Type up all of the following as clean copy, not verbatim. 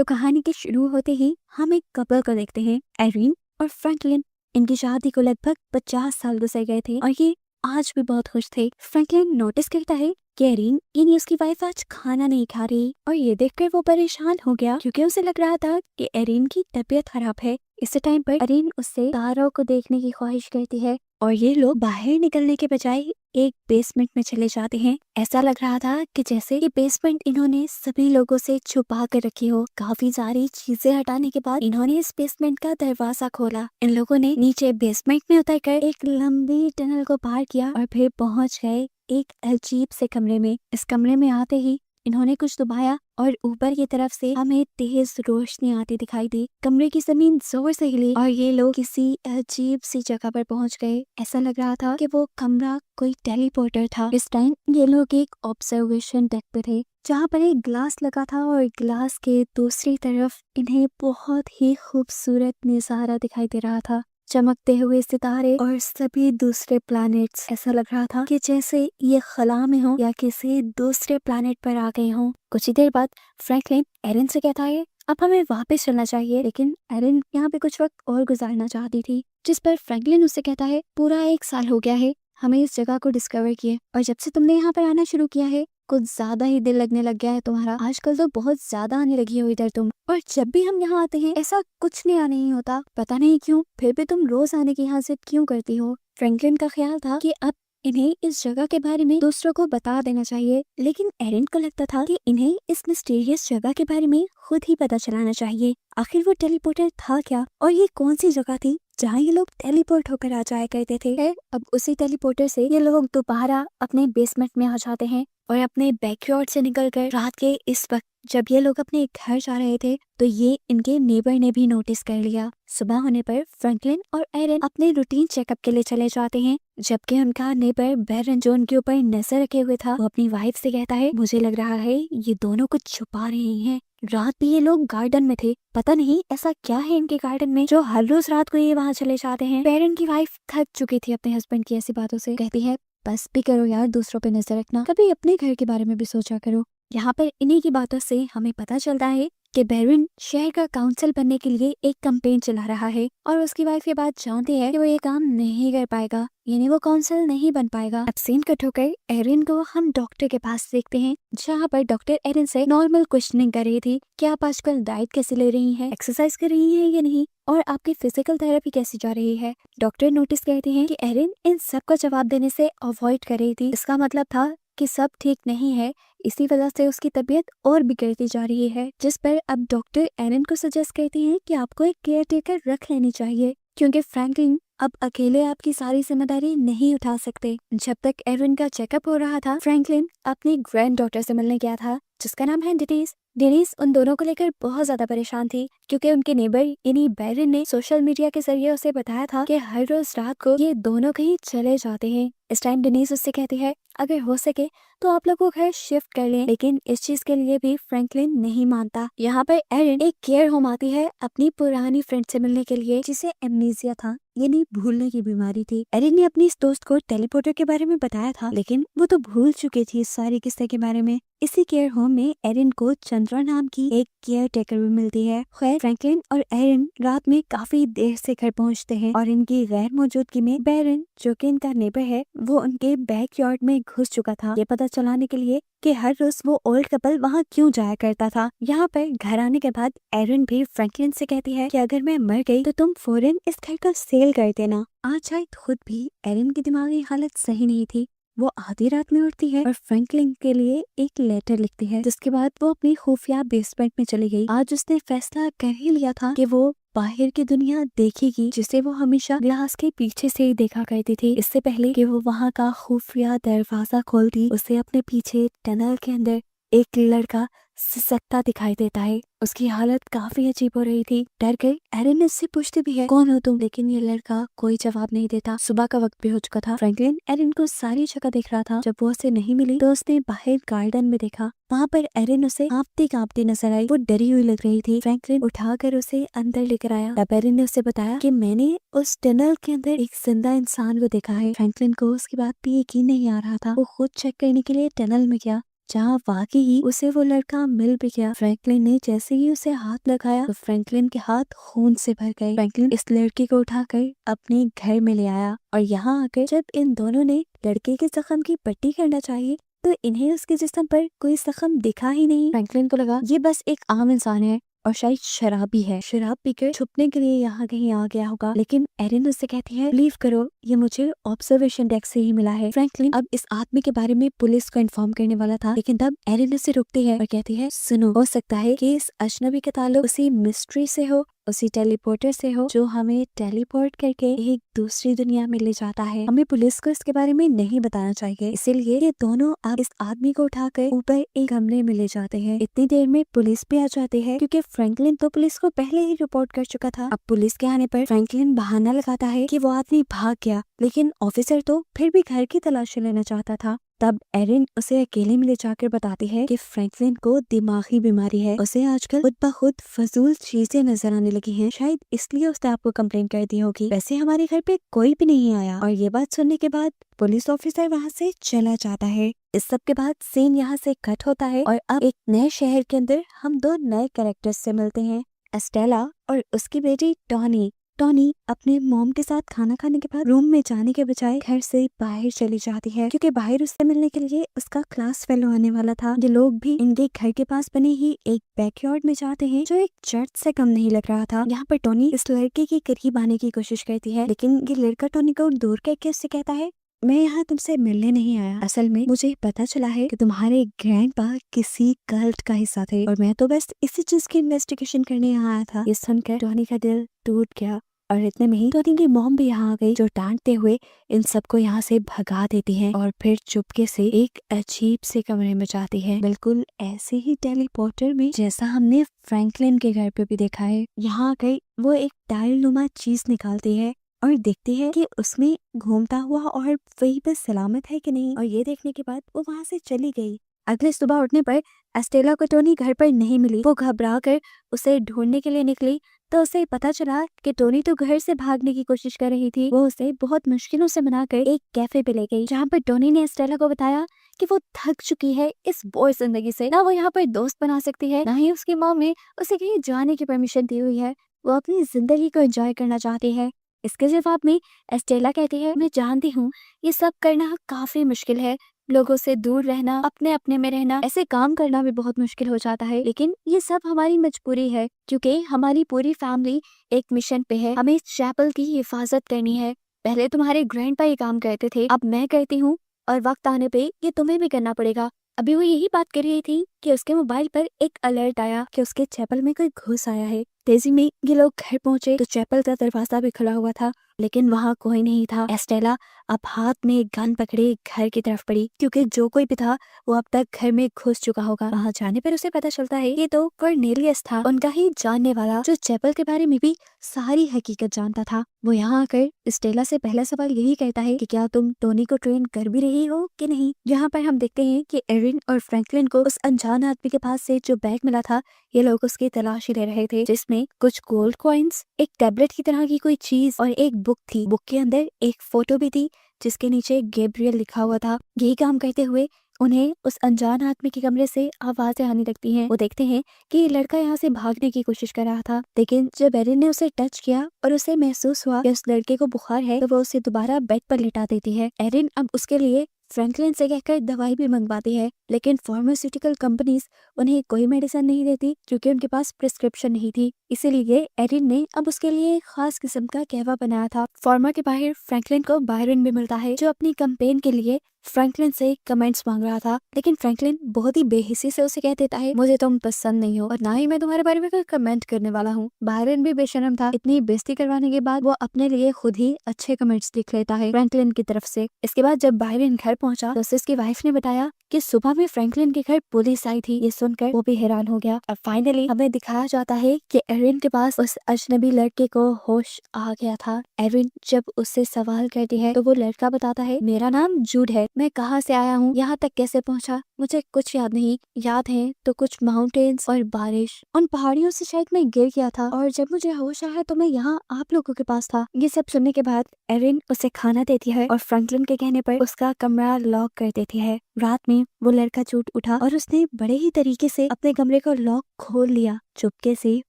तो कहानी के शुरू होते ही हम एक कपल को देखते हैं, एरिन और फ्रैंकलिन। इनकी शादी को लगभग 50 साल गुजर गए थे और ये आज भी बहुत खुश थे। फ्रैंकलिन नोटिस करता है कि एरिन यानी उसकी वाइफ आज खाना नहीं खा रही और ये देखकर वो परेशान हो गया क्योंकि उसे लग रहा था कि एरिन की तबीयत खराब है। इस टाइम पर एरिन उससे तारों को देखने की ख्वाहिश करती है और ये लोग बाहर निकलने के बजाय एक बेसमेंट में चले जाते हैं। ऐसा लग रहा था कि जैसे ये बेसमेंट इन्होंने सभी लोगों से छुपा कर रखी हो। काफी सारी चीजें हटाने के बाद इन्होंने इस बेसमेंट का दरवाजा खोला। इन लोगों ने नीचे बेसमेंट में उतरकर एक लंबी टनल को पार किया और फिर पहुंच गए एक अजीब से कमरे में। इस कमरे में आते ही इन्होंने कुछ दबाया और ऊपर की तरफ से हमें तेज रोशनी आती दिखाई दी। कमरे की जमीन जोर से हिली और ये लोग किसी अजीब सी जगह पर पहुंच गए। ऐसा लग रहा था कि वो कमरा कोई टेलीपोर्टर था। इस टाइम ये लोग एक ऑब्जर्वेशन डेक पे थे जहाँ पर एक ग्लास लगा था और ग्लास के दूसरी तरफ इन्हें बहुत ही खूबसूरत नजारा दिखाई दे रहा था। चमकते हुए सितारे और सभी दूसरे प्लैनेट्स। ऐसा लग रहा था कि जैसे ये खला में हो या किसी दूसरे प्लैनेट पर आ गए हों। कुछ ही देर बाद फ्रैंकलिन एरिन से कहता है अब हमें वापस चलना चाहिए, लेकिन एरिन यहाँ पे कुछ वक्त और गुजारना चाहती थी। जिस पर फ्रैंकलिन उससे कहता है पूरा 1 साल हो गया है हमें इस जगह को डिस्कवर किए और जब से तुमने यहाँ पर आना शुरू किया है कुछ ज्यादा ही दिल लगने लग गया है तुम्हारा। आजकल तो बहुत ज्यादा आने लगी हो इधर तुम, और जब भी हम यहाँ आते हैं ऐसा कुछ नया नहीं होता। पता नहीं क्यों फिर भी तुम रोज आने की यहाँ जिद क्यों करती हो। फ्रैंकलिन का ख्याल था कि अब इन्हें इस जगह के बारे में दूसरों को बता देना चाहिए, लेकिन एरिन को लगता था कि इन्हें इस मिस्टीरियस जगह के बारे में खुद ही पता चलाना चाहिए। आखिर वो टेलीपोर्टर था क्या और ये कौन सी जगह थी जहाँ ये लोग टेलीपोर्ट होकर आ जाया करते थे। अब उसी टेलीपोर्टर से ये लोग दोबारा अपने बेसमेंट में आ जाते हैं और अपने बैकयार्ड से निकलकर रात के इस वक्त जब ये लोग अपने घर जा रहे थे तो ये इनके नेबर ने भी नोटिस कर लिया। सुबह होने पर फ्रैंकलिन और एरिन अपने रूटीन चेकअप के लिए चले जाते हैं, जबकि उनका नेबर बैरन जो उनके ऊपर नजर रखे हुए था वो अपनी वाइफ से कहता है मुझे लग रहा है ये दोनों कुछ छुपा रहे हैं। रात भी ये लोग गार्डन में थे, पता नहीं ऐसा क्या है इनके गार्डन में जो हर रोज रात को ये वहाँ चले जाते हैं। बैरन की वाइफ थक चुकी थी अपने हस्बैंड की ऐसी बातों से, कहती है बस भी करो यार, दूसरों पे नजर रखना, कभी अपने घर के बारे में भी सोचा करो। यहाँ पर इन्हीं की बातों से हमें पता चलता है कि बैरन शहर का काउंसिल बनने के लिए एक कैंपेन चला रहा है और उसकी वाइफ ये बात जानती है कि वो ये काम नहीं कर पाएगा, यानी वो काउंसिल नहीं बन पाएगा। अब सीन कट होकर एरिन को हम डॉक्टर के पास देखते हैं जहाँ पर डॉक्टर एरिन से नॉर्मल क्वेश्चनिंग कर रही थी कि आप आजकल डाइट कैसे ले रही हैं, एक्सरसाइज कर रही हैं या नहीं, और आपकी फिजिकल थेरेपी कैसी जा रही है। डॉक्टर नोटिस करते हैं कि एरिन इन सब का जवाब देने से अवॉइड कर रही थी। इसका मतलब था कि सब ठीक नहीं है, इसी वजह से उसकी तबीयत और बिगड़ती जा रही है। जिस पर अब डॉक्टर एरिन को सजेस्ट करती हैं कि आपको एक केयर टेकर रख लेनी चाहिए क्योंकि फ्रैंकलिन अब अकेले आपकी सारी जिम्मेदारी नहीं उठा सकते। जब तक एरिन का चेकअप हो रहा था फ्रैंकलिन अपनी ग्रैंड डॉटर से मिलने गया था जिसका नाम है डेनिस। डेनिस उन दोनों को लेकर बहुत ज्यादा परेशान थी क्योंकि उनके नेबर यानी बैरन ने सोशल मीडिया के जरिए उसे बताया था कि हर रोज रात को ये दोनों कहीं चले जाते हैं। इस टाइम डेनिस उससे कहती है अगर हो सके तो आप लोग को घर शिफ्ट कर लें, लेकिन इस चीज के लिए भी फ्रैंकलिन नहीं मानता। यहाँ पर एरिन एक केयर होम आती है अपनी पुरानी फ्रेंड से मिलने के लिए जिसे एमनीजिया था, यानी भूलने की बीमारी थी। एरिन ने अपनी इस दोस्त को टेलीपोर्टर के बारे में बताया था लेकिन वो तो भूल चुकी थी इस सारी किस्से के बारे में। इसी केयर होम में एरिन को चंद्रा नाम की एक केयर टेकर भी मिलती है। खैर फ्रैंकलिन और एरिन रात में काफी देर से घर पहुंचते हैं और इनकी गैर मौजूदगी में बैरन जो कि इनका नेबर है वो उनके बैकयार्ड में घुस चुका था, ये पता चलाने के लिए कि हर रोज वो ओल्ड कपल वहाँ क्यों जाया करता था। यहाँ पर घर आने के बाद एरिन भी फ्रैंकलिन से कहती है कि अगर मैं मर गई तो तुम फौरन इस घर को सेल कर देना। आज शायद खुद भी एरिन की दिमागी हालत सही नहीं थी, वो आधी रात में उठती है और फ्रैंकलिन के लिए एक लेटर लिखती है जिसके बाद वो अपनी खुफिया बेसमेंट में चली गई। आज उसने फैसला कर ही लिया था कि वो बाहर की दुनिया देखेगी जिसे वो हमेशा ग्लास के पीछे से ही देखा करती थी। इससे पहले कि वो वहाँ का खुफिया दरवाजा खोलती उसे अपने पीछे टनल के अंदर एक लड़का सिसकता दिखाई देता है। उसकी हालत काफी अजीब हो रही थी। डर गई एरिन इससे पूछती भी है कौन हो तुम, लेकिन ये लड़का कोई जवाब नहीं देता। सुबह का वक्त भी हो चुका था। फ्रैंकलिन एरिन को सारी जगह देख रहा था। जब वो उसे नहीं मिली तो उसने बाहर गार्डन में देखा, वहाँ पर एरिन उसे कांपती कांपती नजर आई। वो डरी हुई लग रही थी। फ्रैंकलिन उठाकर उसे अंदर लेकर आया। तब एरिन ने उसे बताया कि मैंने उस टनल के अंदर एक जिंदा इंसान को देखा है। फ्रैंकलिन को उसकी बात पे यकीन नहीं आ रहा था। वो खुद चेक करने के लिए टनल में गया जहाँ वाकई ही उसे वो लड़का मिल भी गया। फ्रैंकलिन ने जैसे ही उसे हाथ लगाया तो फ्रैंकलिन के हाथ खून से भर गए। फ्रैंकलिन इस लड़की को उठाकर अपने घर में ले आया और यहाँ आकर जब इन दोनों ने लड़के के जख्म की पट्टी करना चाहिए तो इन्हें उसके जिस्म पर कोई जख्म दिखा ही नहीं। फ्रैंकलिन को लगा ये बस एक आम इंसान है और शायद शराबी है, शराब पीकर छुपने के लिए यहाँ कहीं आ गया होगा। लेकिन एरिन उससे कहती है बिलीव करो ये मुझे ऑब्जर्वेशन डेस्क से ही मिला है। फ्रैंकलिन अब इस आदमी के बारे में पुलिस को इन्फॉर्म करने वाला था, लेकिन तब एरिन उसे रोकती है और कहती है सुनो, हो सकता है कि इस अजनबी का ताल्लुक उसी मिस्ट्री से हो, उसी टेलीपोर्टर से हो जो हमें टेलीपोर्ट करके एक दूसरी दुनिया में ले जाता है। हमें पुलिस को इसके बारे में नहीं बताना चाहिए। इसीलिए ये दोनों अब इस आदमी को उठाकर ऊपर एक कमरे में ले जाते हैं। इतनी देर में पुलिस भी आ जाती है क्योंकि फ्रैंकलिन तो पुलिस को पहले ही रिपोर्ट कर चुका था। अब पुलिस के आने पर फ्रैंकलिन बहाना लगाता है कि वो आदमी भाग गया, लेकिन ऑफिसर तो फिर भी घर की तलाशी लेना चाहता था। तब एरिन उसे अकेले में ले जाकर बताती है कि फ्रैंकलिन को दिमागी बीमारी है, उसे आजकल खुद ब खुद फजूल चीजें नजर आने लगी हैं, शायद इसलिए उसने आपको कंप्लेन कर दी होगी। वैसे हमारे घर पे कोई भी नहीं आया। और ये बात सुनने के बाद पुलिस ऑफिसर वहाँ से चला जाता है। इस सब के बाद सीन यहाँ से कट होता है और अब एक नए शहर के अंदर हम दो नए कैरेक्टर्स से मिलते हैं, एस्टेला और उसकी बेटी टॉनी। टॉनी अपने मॉम के साथ खाना खाने के बाद रूम में जाने के बजाय घर से बाहर चली जाती है क्योंकि बाहर उससे मिलने के लिए उसका क्लास फेलो आने वाला था। ये लोग भी इनके घर के पास बने ही एक बैकयार्ड में जाते हैं जो एक चर्च से कम नहीं लग रहा था। यहाँ पर टॉनी इस लड़के के करीब आने की कोशिश करती है, लेकिन ये लड़का टॉनी को दूर करके उससे कहता है मैं यहाँ तुमसे मिलने नहीं आया, असल में मुझे पता चला है कि तुम्हारे ग्रैंडपा किसी कल्ट का हिस्सा थे और मैं तो बस इसी चीज की इन्वेस्टिगेशन करने यहाँ आया था। ये सुनकर टॉनी का दिल टूट गया और इतने में ही टॉनी की मॉम भी यहाँ आ गई जो डांटते हुए इन सबको यहाँ से भगा देती है और फिर चुपके से एक अजीब से कमरे में जाती है, बिल्कुल ऐसे ही टेलीपोर्टर में जैसा हमने फ्रैंकलिन के घर पे भी देखा है। यहाँ गई वो एक टाइल नुमा चीज निकालती है और देखती है कि उसमें घूमता हुआ और वही पे सलामत है कि नहीं, और ये देखने के बाद वो वहाँ से चली गई। अगले सुबह उठने पर एस्टेला को टोनी घर पर नहीं मिली। वो घबरा कर उसे ढूंढने के लिए निकली तो उसे पता चला कि टोनी तो घर से भागने की कोशिश कर रही थी। वो उसे बहुत मुश्किलों से मनाकर एक कैफे पे ले गई जहाँ पर टोनी ने एस्टेला को बताया कि वो थक चुकी है इस बोर जिंदगी से, ना वो यहाँ पर दोस्त बना सकती है, ना ही उसकी मॉम ने उसे कहीं जाने की परमिशन दी हुई है। वो अपनी जिंदगी को एंजॉय करना चाहती है। इसके जवाब में एस्टेला कहती है मैं जानती हूँ ये सब करना काफी मुश्किल है, लोगों से दूर रहना, अपने अपने में रहना, ऐसे काम करना भी बहुत मुश्किल हो जाता है, लेकिन ये सब हमारी मजबूरी है क्योंकि हमारी पूरी फैमिली एक मिशन पे है। हमें इस चैपल की हिफाजत करनी है। पहले तुम्हारे ग्रैंडपा ये काम करते थे, अब मैं करती हूँ और वक्त आने पे ये तुम्हें भी करना पड़ेगा। अभी वो यही बात कर रही थी कि उसके मोबाइल पर एक अलर्ट आया कि उसके चैपल में कोई घुस आया है। तेजी में ये लोग घर पहुंचे तो चैपल का दरवाजा भी खुला हुआ था, लेकिन वहाँ कोई नहीं था। एस्टेला अब हाथ में एक गन पकड़े घर की तरफ पड़ी क्योंकि जो कोई भी था वो अब तक घर में घुस चुका होगा। वहाँ जाने पर उसे पता चलता है ये तो कॉर्नेलियस था, उनका ही जानने वाला जो चैपल के बारे में भी सारी हकीकत जानता था। वो यहाँ आकर एस्टेला से पहला सवाल यही कहता है कि क्या तुम टोनी को ट्रेन कर भी रही हो कि नहीं। यहाँ पर हम देखते हैं कि एरिन और फ्रैंकलिन को उस अनजान आदमी के पास से जो बैग मिला था ये लोग उसकी तलाशी ले रहे थे, जिसमें कुछ गोल्ड कॉइन्स, एक टैबलेट की तरह की कोई चीज और एक बुक थी। बुक के अंदर एक फोटो भी थी जिसके नीचे गैब्रियल लिखा हुआ था। यही काम करते हुए उन्हें उस अनजान आदमी के कमरे से आवाजें आने लगती हैं। वो देखते हैं कि ये लड़का यहाँ से भागने की कोशिश कर रहा था, लेकिन जब एरिन ने उसे टच किया और उसे महसूस हुआ कि उस लड़के को बुखार है तो वो उसे दोबारा बेड पर लिटा देती है। एरिन अब उसके लिए फ्रैंकलिन से कहकर दवाई भी मंगवाती है, लेकिन फार्मास्यूटिकल कंपनीज उन्हें कोई मेडिसिन नहीं देती क्योंकि उनके पास प्रिस्क्रिप्शन नहीं थी। इसीलिए एरिन ने अब उसके लिए एक खास किस्म का कहवा बनाया था। फार्मा के बाहर फ्रैंकलिन को बायरन भी मिलता है जो अपनी कैंपेन के लिए फ्रैंकलिन से कमेंट्स मांग रहा था, लेकिन फ्रैंकलिन बहुत ही बेहिसी से उसे कह देता है मुझे तुम पसंद नहीं हो और ना ही मैं तुम्हारे बारे में कोई कमेंट करने वाला हूँ। बायरन भी बेशरम था, इतनी बेइज्जती करवाने के बाद वो अपने लिए खुद ही अच्छे कमेंट्स लिख लेता है फ्रैंकलिन की तरफ से। इसके बाद जब बायरन घर पहुंचा तो उसकी वाइफ ने बताया कि सुबह में फ्रैंकलिन के घर पुलिस आई थी। ये सुनकर वो भी हैरान हो गया। अब फाइनली हमें दिखाया जाता है कि एरिन के पास उस अजनबी लड़के को होश आ गया था। एरिन जब उससे सवाल करती है तो वो लड़का बताता है मेरा नाम जूड है, मैं कहाँ से आया हूँ, यहाँ तक कैसे पहुँचा, मुझे कुछ याद नहीं, याद है तो कुछ माउंटेन्स और बारिश। उन पहाड़ियों से शायद मैं गिर गया था और जब मुझे होश आया तो मैं यहाँ आप लोगों के पास था। ये सब सुनने के बाद एरिन उसे खाना देती है और फ्रैंकलिन के कहने पर उसका कमरा लॉक कर देती है। रात में वो लड़का टूट उठा और उसने बड़े ही तरीके से अपने कमरे का लॉक खोल लिया। चुपके से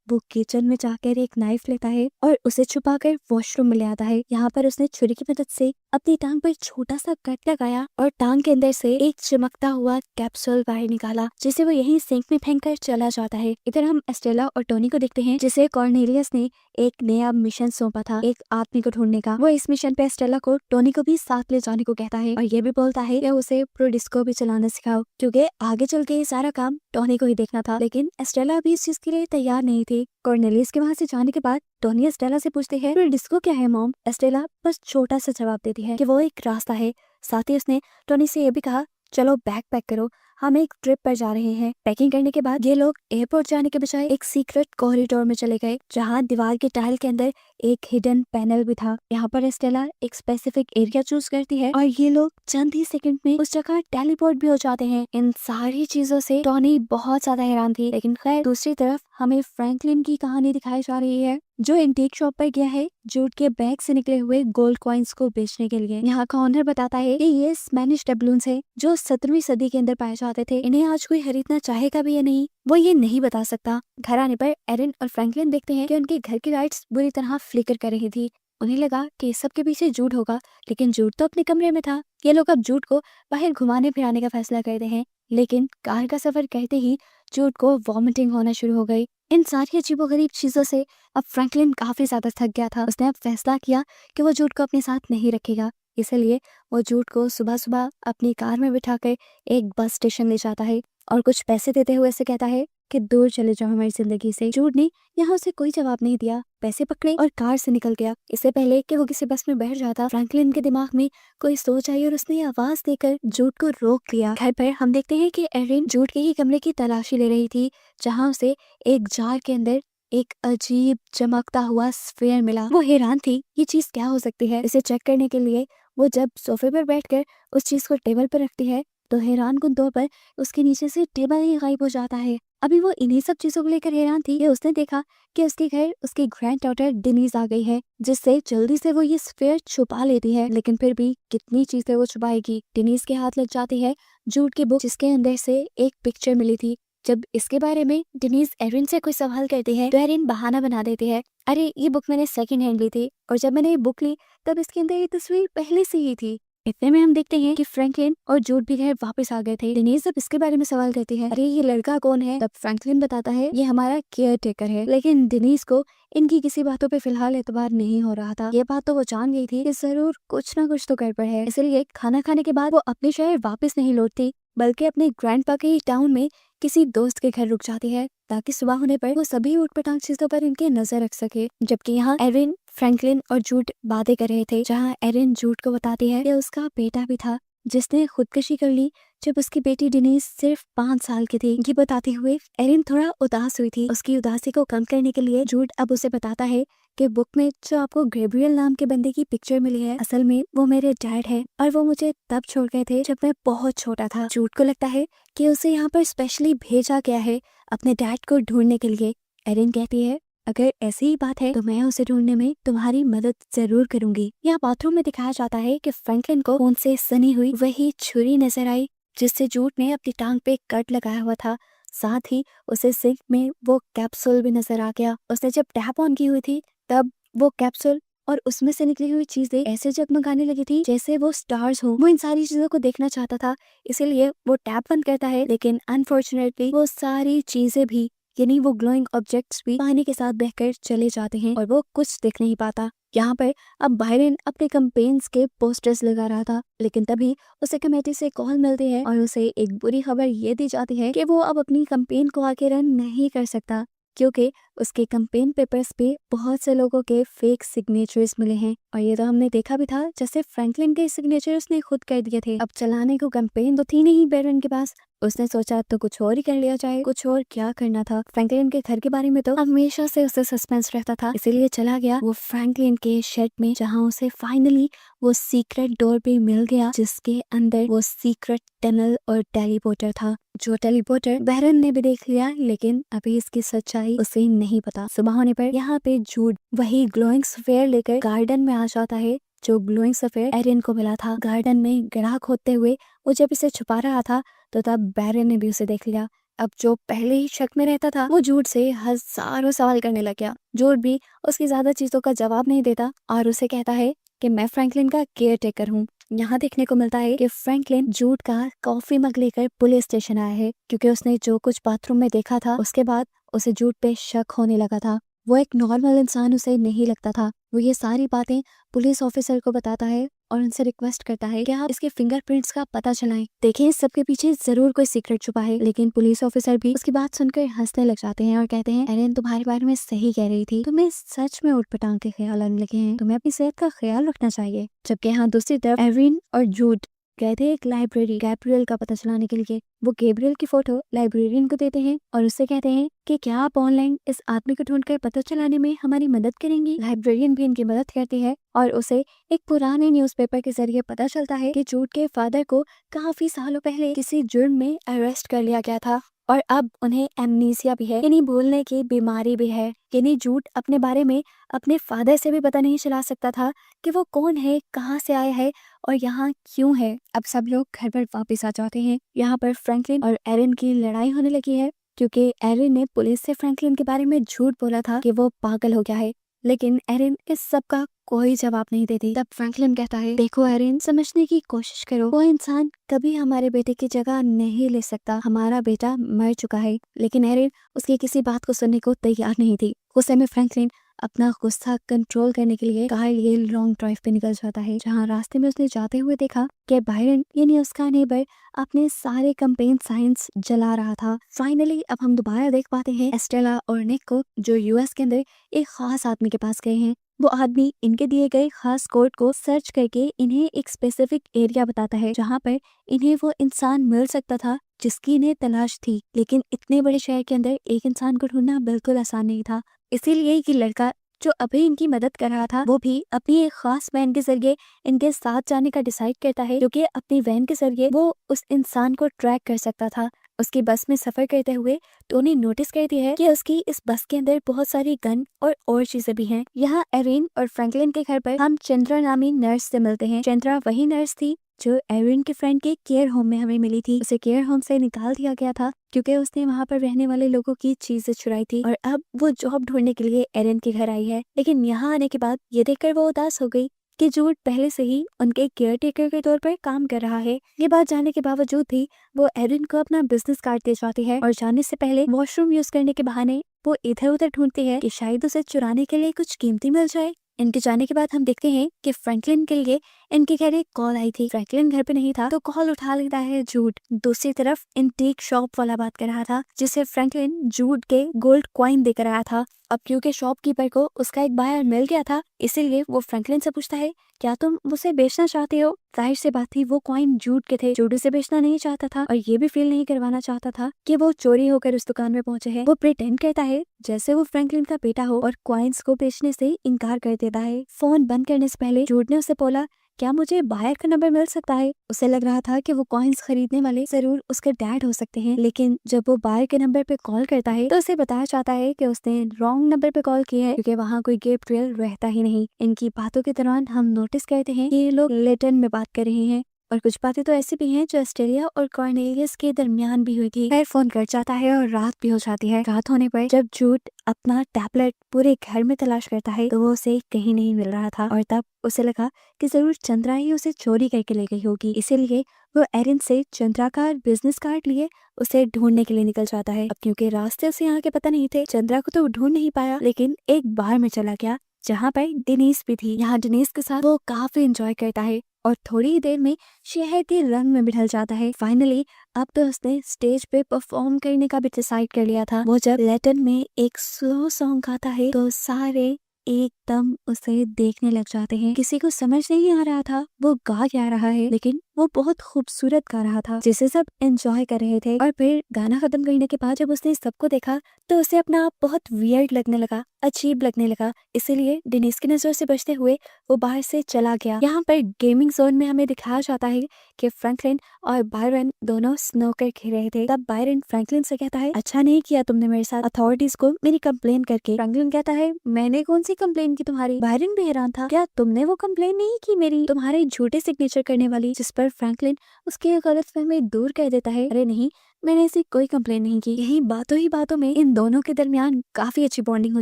वो किचन में जाकर एक नाइफ लेता है और उसे छुपाकर वॉशरूम में ले आता है। यहाँ पर उसने छुरी की मदद से अपनी टांग पर छोटा सा कट लगाया और टांग के अंदर से एक चमकता हुआ कैप्सूल बाहर निकाला, जिसे वो यहीं सिंक में फेंक चला जाता है। इधर हम एस्टेला और टोनी को देखते हैं, जिसे कॉर्नेलियस ने एक नया मिशन सौंपा था एक आदमी को ढूंढने का। वो इस मिशन पे एस्टेला को टोनी को भी साथ ले जाने को कहता है और ये भी बोलता है कि उसे प्रो डिस्को भी चलाना सिखाओ, क्योंकि आगे चल के ये सारा काम टोनी को ही देखना था। लेकिन एस्टेला भी इस चीज के लिए तैयार नहीं थी। कॉर्नेलियस के वहाँ से जाने के बाद टोनी एस्टेला से पूछते हैं, प्रो डिस्को क्या है मॉम? एस्टेला बस छोटा सा जवाब देती है कि वो एक रास्ता है। साथ ही उसने टोनी से ये भी कहा, चलो बैग पैक करो, हम एक ट्रिप पर जा रहे हैं। पैकिंग करने के बाद ये लोग एयरपोर्ट जाने के बजाय एक सीक्रेट कॉरिडोर में चले गए, जहाँ दीवार के टाइल के अंदर एक हिडन पैनल भी था। यहाँ पर एस्टेला एक स्पेसिफिक एरिया चूज करती है और ये लोग चंद ही सेकंड में उस जगह टेलीपोर्ट भी हो जाते हैं। इन सारी चीजों से टोनी बहुत ज्यादा हैरान थी। लेकिन खैर दूसरी तरफ हमें फ्रैंकलिन की कहानी दिखाई जा रही है, जो एंटीक शॉप पर गया है जूट के बैग से निकले हुए गोल्ड कॉइन्स को बेचने के लिए। यहाँ का ऑनर बताता है कि ये स्पेनिश डबलून्स है जो 17वीं सदी के अंदर पाए जाते थे। इन्हें आज कोई खरीदना चाहेगा भी या नहीं, वो ये नहीं बता सकता। घर आने पर एरिन और फ्रैंकलिन देखते हैं कि उनके घर की लाइट्स बुरी तरह फ्लिकर कर रही थी। उन्हें लगा कि इस सब के पीछे जूट होगा, लेकिन जूट तो अपने कमरे में था। ये लोग अब जूट को बाहर घुमाने फिराने का फैसला करते हैं, लेकिन कार का सफर करते ही जूट को वॉमिटिंग होना शुरू हो गई। इन सारी अजीबोगरीब चीजों से अब फ्रैंकलिन काफी ज्यादा थक गया था। उसने अब फैसला किया कि वो जूट को अपने साथ नहीं रखेगा, इसलिए वो जूट को सुबह सुबह अपनी कार में बिठाकर एक बस स्टेशन ले जाता है और कुछ पैसे देते हुए से कहता है कि दूर चले जाओ हमारी जिंदगी से। जूट ने यहाँ उसे कोई जवाब नहीं दिया, पैसे पकड़े और कार से निकल गया। इससे पहले कि वो किसी बस में बैठ जाता, फ्रैंकलिन के दिमाग में कोई सोच आई और उसने आवाज देकर जूट को रोक लिया। घर पर हम देखते हैं कि एरिन जूट के ही कमरे की तलाशी ले रही थी, जहाँ उसे एक जार के अंदर एक अजीब चमकता हुआ स्फीयर मिला। वो हैरान थी, ये चीज क्या हो सकती है। इसे चेक करने के लिए वो जब सोफे पर बैठकर उस चीज को टेबल पर रखती है तो हैरान कुन तौर पर उसके नीचे से टेबल ही गायब हो जाता है। अभी वो इन्हीं सब चीजों को लेकर हैरान थी कि उसने देखा कि उसके घर उसकी ग्रैंड डॉटर डिनीज आ गई है, जिससे जल्दी से वो ये स्फीयर छुपा लेती है। लेकिन फिर भी कितनी चीजें वो छुपाएगी। डिनीज के हाथ लग जाती है जूट की बुक, जिसके अंदर से एक पिक्चर मिली थी। जब इसके बारे में डिनीज एरिन से कोई सवाल करती है तो एरिन बहाना बना देती है, अरे ये बुक मैंने सेकंड हैंड ली थी और जब मैंने ये बुक ली तब इसके अंदर ये तस्वीर पहले से ही थी। इतने में हम देखते हैं कि फ्रैंकलिन और जूट भी घर वापस आ गए थे। डिनीज जब इसके बारे में सवाल करती है, अरे ये लड़का कौन है, तब फ्रैंकलिन बताता है ये हमारा केयर टेकर है। लेकिन डिनीज को इनकी किसी बातों पे फिलहाल एतबार नहीं हो रहा था। ये बात तो वो जान गई थी कि जरूर कुछ ना कुछ तो गड़बड़ है, इसलिए खाना खाने के बाद वो अपने शहर वापस नहीं लौटती, बल्कि अपने ग्रैंडपा के ही टाउन में किसी दोस्त के घर रुक जाती है, ताकि सुबह होने पर वो सभी ऊटपटांग चीजों पर इनके नजर रख सके। जबकि यहाँ एरिन, फ्रैंकलिन और जूट बातें कर रहे थे, जहाँ एरिन जूट को बताती है कि उसका बेटा भी था जिसने खुदकुशी कर ली जब उसकी बेटी डिनीज सिर्फ 5 साल की थी। ये बताते हुए एरिन थोड़ा उदास हुई थी। उसकी उदासी को कम करने के लिए जूट अब उसे बताता है कि बुक में जो आपको गैब्रियल नाम के बंदे की पिक्चर मिली है, असल में वो मेरे डैड है और वो मुझे तब छोड़ गए थे जब मैं बहुत छोटा था। जूट को लगता है कि उसे यहाँ पर स्पेशली भेजा गया है अपने डैड को ढूंढने के लिए। एरिन कहती है, अगर ऐसी ही बात है तो मैं उसे ढूंढने में तुम्हारी मदद जरूर करूंगी। यहाँ बाथरूम में दिखाया जाता है कि फ्रैंकलिन को खून से सनी हुई वही छुरी नजर आई जिससे जूट ने अपनी टांग पे कट लगाया हुआ था। साथ ही उसे सिंक में वो कैप्सूल भी नजर आ गया। उसने जब टैप ऑन की हुई थी तब वो कैप्सूल और उसमें से निकली हुई चीजें ऐसे जगमगाने लगी थी जैसे वो स्टार्स हो। वो इन सारी चीजों को देखना चाहता था, इसीलिए वो टैप बंद करता है, लेकिन अनफॉर्चुनेटली वो सारी चीजें भी, यानी वो ग्लोइंग ऑब्जेक्ट्स भी पानी के साथ बहकर चले जाते हैं और वो कुछ दिख नहीं पाता। यहाँ पर अब बायरन अपने कैंपेन्स के पोस्टर्स लगा रहा था, लेकिन तभी उसे कमेटी से कॉल मिलती है और उसे एक बुरी खबर ये दी जाती है कि वो अब अपनी कैंपेन को आगे रन नहीं कर सकता, क्योंकि उसके कैंपेन पेपर्स पे बहुत से लोगों के फेक सिग्नेचर्स मिले हैं। और ये तो हमने देखा भी था, जैसे फ्रैंकलिन के सिग्नेचर उसने खुद कर दिए थे। अब चलाने को कैंपेन तो थी नहीं बैरन के पास, उसने सोचा तो कुछ और ही कर लिया जाए। कुछ और क्या करना था। फ्रैंकलिन के घर के बारे में तो हमेशा से उसे सस्पेंस रहता था, इसीलिए चला गया वो फ्रैंकलिन के शेड में, जहाँ उसे फाइनली वो सीक्रेट डोर भी मिल गया, जिसके अंदर वो सीक्रेट टनल और टेलीपोर्टर था, जो टेलीपोर्टर बैरन ने भी देख लिया, लेकिन अभी इसकी सच्चाई उसे नहीं पता। सुबह होने पर यहाँ पे जूड वही ग्लोइंग स्फीयर लेकर गार्डन में आ जाता है, जो ग्लोइंग स्फीयर एरिन को मिला था। गार्डन में गड्ढा खोदते हुए वो जब इसे छुपा रहा था तो तब बैरन ने भी उसे देख लिया। अब जो पहले ही शक में रहता था वो जूड से हजारों सवाल करने लग गया। जूड भी उसकी ज्यादा चीजों का जवाब नहीं देता और उसे कहता है कि मैं फ्रैंकलिन का केयर टेकर हूँ। यहाँ देखने को मिलता है कि फ्रैंकलिन जूड का कॉफी मग लेकर पुलिस स्टेशन आया है, क्योंकि उसने जो कुछ बाथरूम में देखा था उसके बाद उसे जूड पे शक होने लगा था। वो एक नॉर्मल इंसान उसे नहीं लगता था। वो ये सारी बातें पुलिस ऑफिसर को बताता है और उनसे रिक्वेस्ट करता है कि आप इसके फिंगरप्रिंट्स का पता चलाएं। देखें इस सबके पीछे जरूर कोई सीक्रेट छुपा है। लेकिन पुलिस ऑफिसर भी उसकी बात सुनकर हंसने लग जाते हैं और कहते हैं एरिन तुम्हारे बारे में सही कह रही थी, तुम्हें सच में ऊटपटांग के ख्याल आने लगे हैं, तुम्हें अपनी सेहत का ख्याल रखना चाहिए। जबकि यहाँ दूसरी तरफ एरिन और जूड गए थे एक लाइब्रेरी गैब्रियल का पता चलाने के लिए। वो गैब्रियल की फोटो लाइब्रेरियन को देते हैं और उससे कहते हैं कि क्या आप ऑनलाइन इस आदमी को ढूंढकर पता चलाने में हमारी मदद करेंगी। लाइब्रेरियन भी इनकी मदद करती है और उसे एक पुराने न्यूज़पेपर के जरिए पता चलता है कि जूड के फादर को काफी सालों पहले किसी जुर्म में अरेस्ट कर लिया गया था और अब उन्हें एमनीसिया भी है, यानी भूलने की बीमारी भी है। यानी जूड अपने बारे में अपने फादर से भी पता नहीं चला सकता था कि वो कौन है, कहाँ से आया है और यहाँ क्यों है। अब सब लोग घर पर वापस आ जाते हैं। यहाँ पर फ्रैंकलिन और एरिन की लड़ाई होने लगी है, क्योंकि एरिन ने पुलिस से फ्रैंकलिन के बारे में झूठ बोला था कि वो पागल हो गया है, लेकिन एरिन इस सब का कोई जवाब नहीं देती। तब फ्रैंकलिन कहता है देखो एरिन, समझने की कोशिश करो, वो इंसान कभी हमारे बेटे की जगह नहीं ले सकता, हमारा बेटा मर चुका है। लेकिन एरिन उसकी किसी बात को सुनने को तैयार नहीं थी। गुस्से में फ्रैंकलिन अपना गुस्सा कंट्रोल करने के लिए कार लिए लॉन्ग ड्राइव पे निकल जाता है, जहाँ रास्ते में उसने जाते हुए देखा कि बायरन यानी उसका नेबर अपने सारे कैंपेन साइंस जला रहा था। फाइनली अब हम दोबारा देख पाते हैं एस्टेला और निक को, जो यूएस के अंदर एक खास आदमी के पास गए हैं। वो आदमी इनके दिए गए खास कोड को सर्च करके इन्हें एक स्पेसिफिक एरिया बताता है, जहाँ पर इन्हें वो इंसान मिल सकता था जिसकी इन्हें तलाश थी। लेकिन इतने बड़े शहर के अंदर एक इंसान को ढूंढना बिल्कुल आसान नहीं था। इसीलिए ये लड़का जो अभी इनकी मदद कर रहा था वो भी अपनी एक खास वैन के जरिए इनके साथ जाने का डिसाइड करता है, क्योंकि अपनी वैन के जरिए वो उस इंसान को ट्रैक कर सकता था। उसकी बस में सफर करते हुए तो उन्हें नोटिस करती है कि उसकी इस बस के अंदर बहुत सारी गन और चीजें भी हैं। यहाँ एरिन और फ्रैंकलिन के घर पर हम चंद्रा नामी नर्स से मिलते हैं। चंद्रा वही नर्स थी जो एरिन के फ्रेंड के केयर होम में हमें मिली थी। उसे केयर होम से निकाल दिया गया था क्योंकि उसने वहाँ पर रहने वाले लोगों की चीजें चुराई थी और अब वो जॉब ढूंढने के लिए एरिन के घर आई है। लेकिन यहाँ आने के बाद ये देखकर वो उदास हो गई कि जूड पहले से ही उनके केयर टेकर के तौर पर काम कर रहा है। ये बात जानने के बावजूद भी वो एरिन को अपना बिजनेस कार्ड दे जाती है और जाने से पहले वॉशरूम यूज करने के बहाने वो इधर उधर ढूंढती है कि शायद उसे चुराने के लिए कुछ कीमती मिल जाए। इनके जाने के बाद हम देखते हैं कि फ्रैंकलिन के लिए इनके घर एक कॉल आई थी। फ्रैंकलिन घर पे नहीं था तो कॉल उठा लेता है जूड। दूसरी तरफ इंटीक शॉप वाला बात कर रहा था, जिसे फ्रैंकलिन जूड के गोल्ड कॉइन देकर आया था। अब क्योंकि शॉपकीपर को उसका एक बायर मिल गया था, इसीलिए वो फ्रैंकलिन से पूछता है क्या तुम उसे बेचना चाहते हो। जाहिर सी बात थी वो कॉइन जूड के थे। जूड उसे बेचना नहीं चाहता था और ये भी फील नहीं करवाना चाहता था कि वो चोरी होकर उस दुकान में पहुंचे हैं। वो प्रिटेंड करता है जैसे वो फ्रैंकलिन का बेटा हो और कॉइन्स को बेचने से इनकार कर देता है। फोन बंद करने से पहले जूड ने उसे बोला क्या मुझे बायर का नंबर मिल सकता है। उसे लग रहा था कि वो कॉइन्स खरीदने वाले जरूर उसके डैड हो सकते हैं, लेकिन जब वो बायर के नंबर पे कॉल करता है तो उसे बताया जाता है कि उसने रॉन्ग नंबर पे कॉल किया है, क्योंकि वहाँ कोई गैब्रियल रहता ही नहीं। इनकी बातों के दौरान हम नोटिस करते हैं कि ये लोग लैटिन में बात कर रहे हैं और कुछ बातें तो ऐसी भी हैं जो ऑस्ट्रेलिया और कॉर्नेलियस के दरमियान भी हुई थी। खैर फोन कट जाता है और रात भी हो जाती है। रात होने पर जब जूड अपना टैबलेट पूरे घर में तलाश करता है तो वो उसे कहीं नहीं मिल रहा था और तब उसे लगा कि जरूर चंद्रा ही उसे चोरी करके ले गई होगी। इसीलिए वो एरिन से चंद्रा का बिजनेस कार्ड लिए उसे ढूंढने के लिए निकल जाता है। अब क्योंकि रास्ते उसे यहाँ के पता नहीं थे, चंद्रा को तो ढूंढ नहीं पाया, लेकिन एक बार में चला गया जहाँ पर डिनीस भी थी। यहाँ डिनीस के साथ वो काफी एंजॉय करता है और थोड़ी ही देर में शहर के रंग में भी ढल जाता है। फाइनली अब तो उसने स्टेज पे परफॉर्म करने का भी डिसाइड कर लिया था। वो जब लैटिन में एक स्लो सॉन्ग गाता है तो सारे एकदम उसे देखने लग जाते हैं। किसी को समझ नहीं आ रहा था वो गा क्या रहा है, लेकिन वो बहुत खूबसूरत गा रहा था जिसे सब एंजॉय कर रहे थे। और फिर गाना खत्म करने के बाद जब उसने सबको देखा तो उसे अपना आप बहुत वियर्ड लगने लगा, अजीब लगने लगा। इसीलिए डेनिस की नजर से बचते हुए वो बाहर से चला गया। यहाँ पर गेमिंग जोन में हमें दिखाया जाता है कि फ्रैंकलिन और बायरन दोनों स्नूकर खेल रहे थे। तब बायरन फ्रैंकलिन से कहता है, अच्छा नहीं किया तुमने मेरे साथ अथॉरिटीज को मेरी कंप्लेन करके। फ्रैंकलिन कहता है, मैंने कौन सी कंप्लेन की तुम्हारी? बायरन भी हैरान था, क्या तुमने वो कंप्लेन नहीं की मेरी, तुम्हारे झूठे सिग्नेचर करने वाली? जिस पर फ्रैंकलिन उसकी गलतफहमी दूर कर देता है, अरे नहीं, मैंने ऐसी कोई कंप्लेन नहीं की। यही बातों ही बातों में इन दोनों के दरमियान काफी अच्छी बॉन्डिंग हो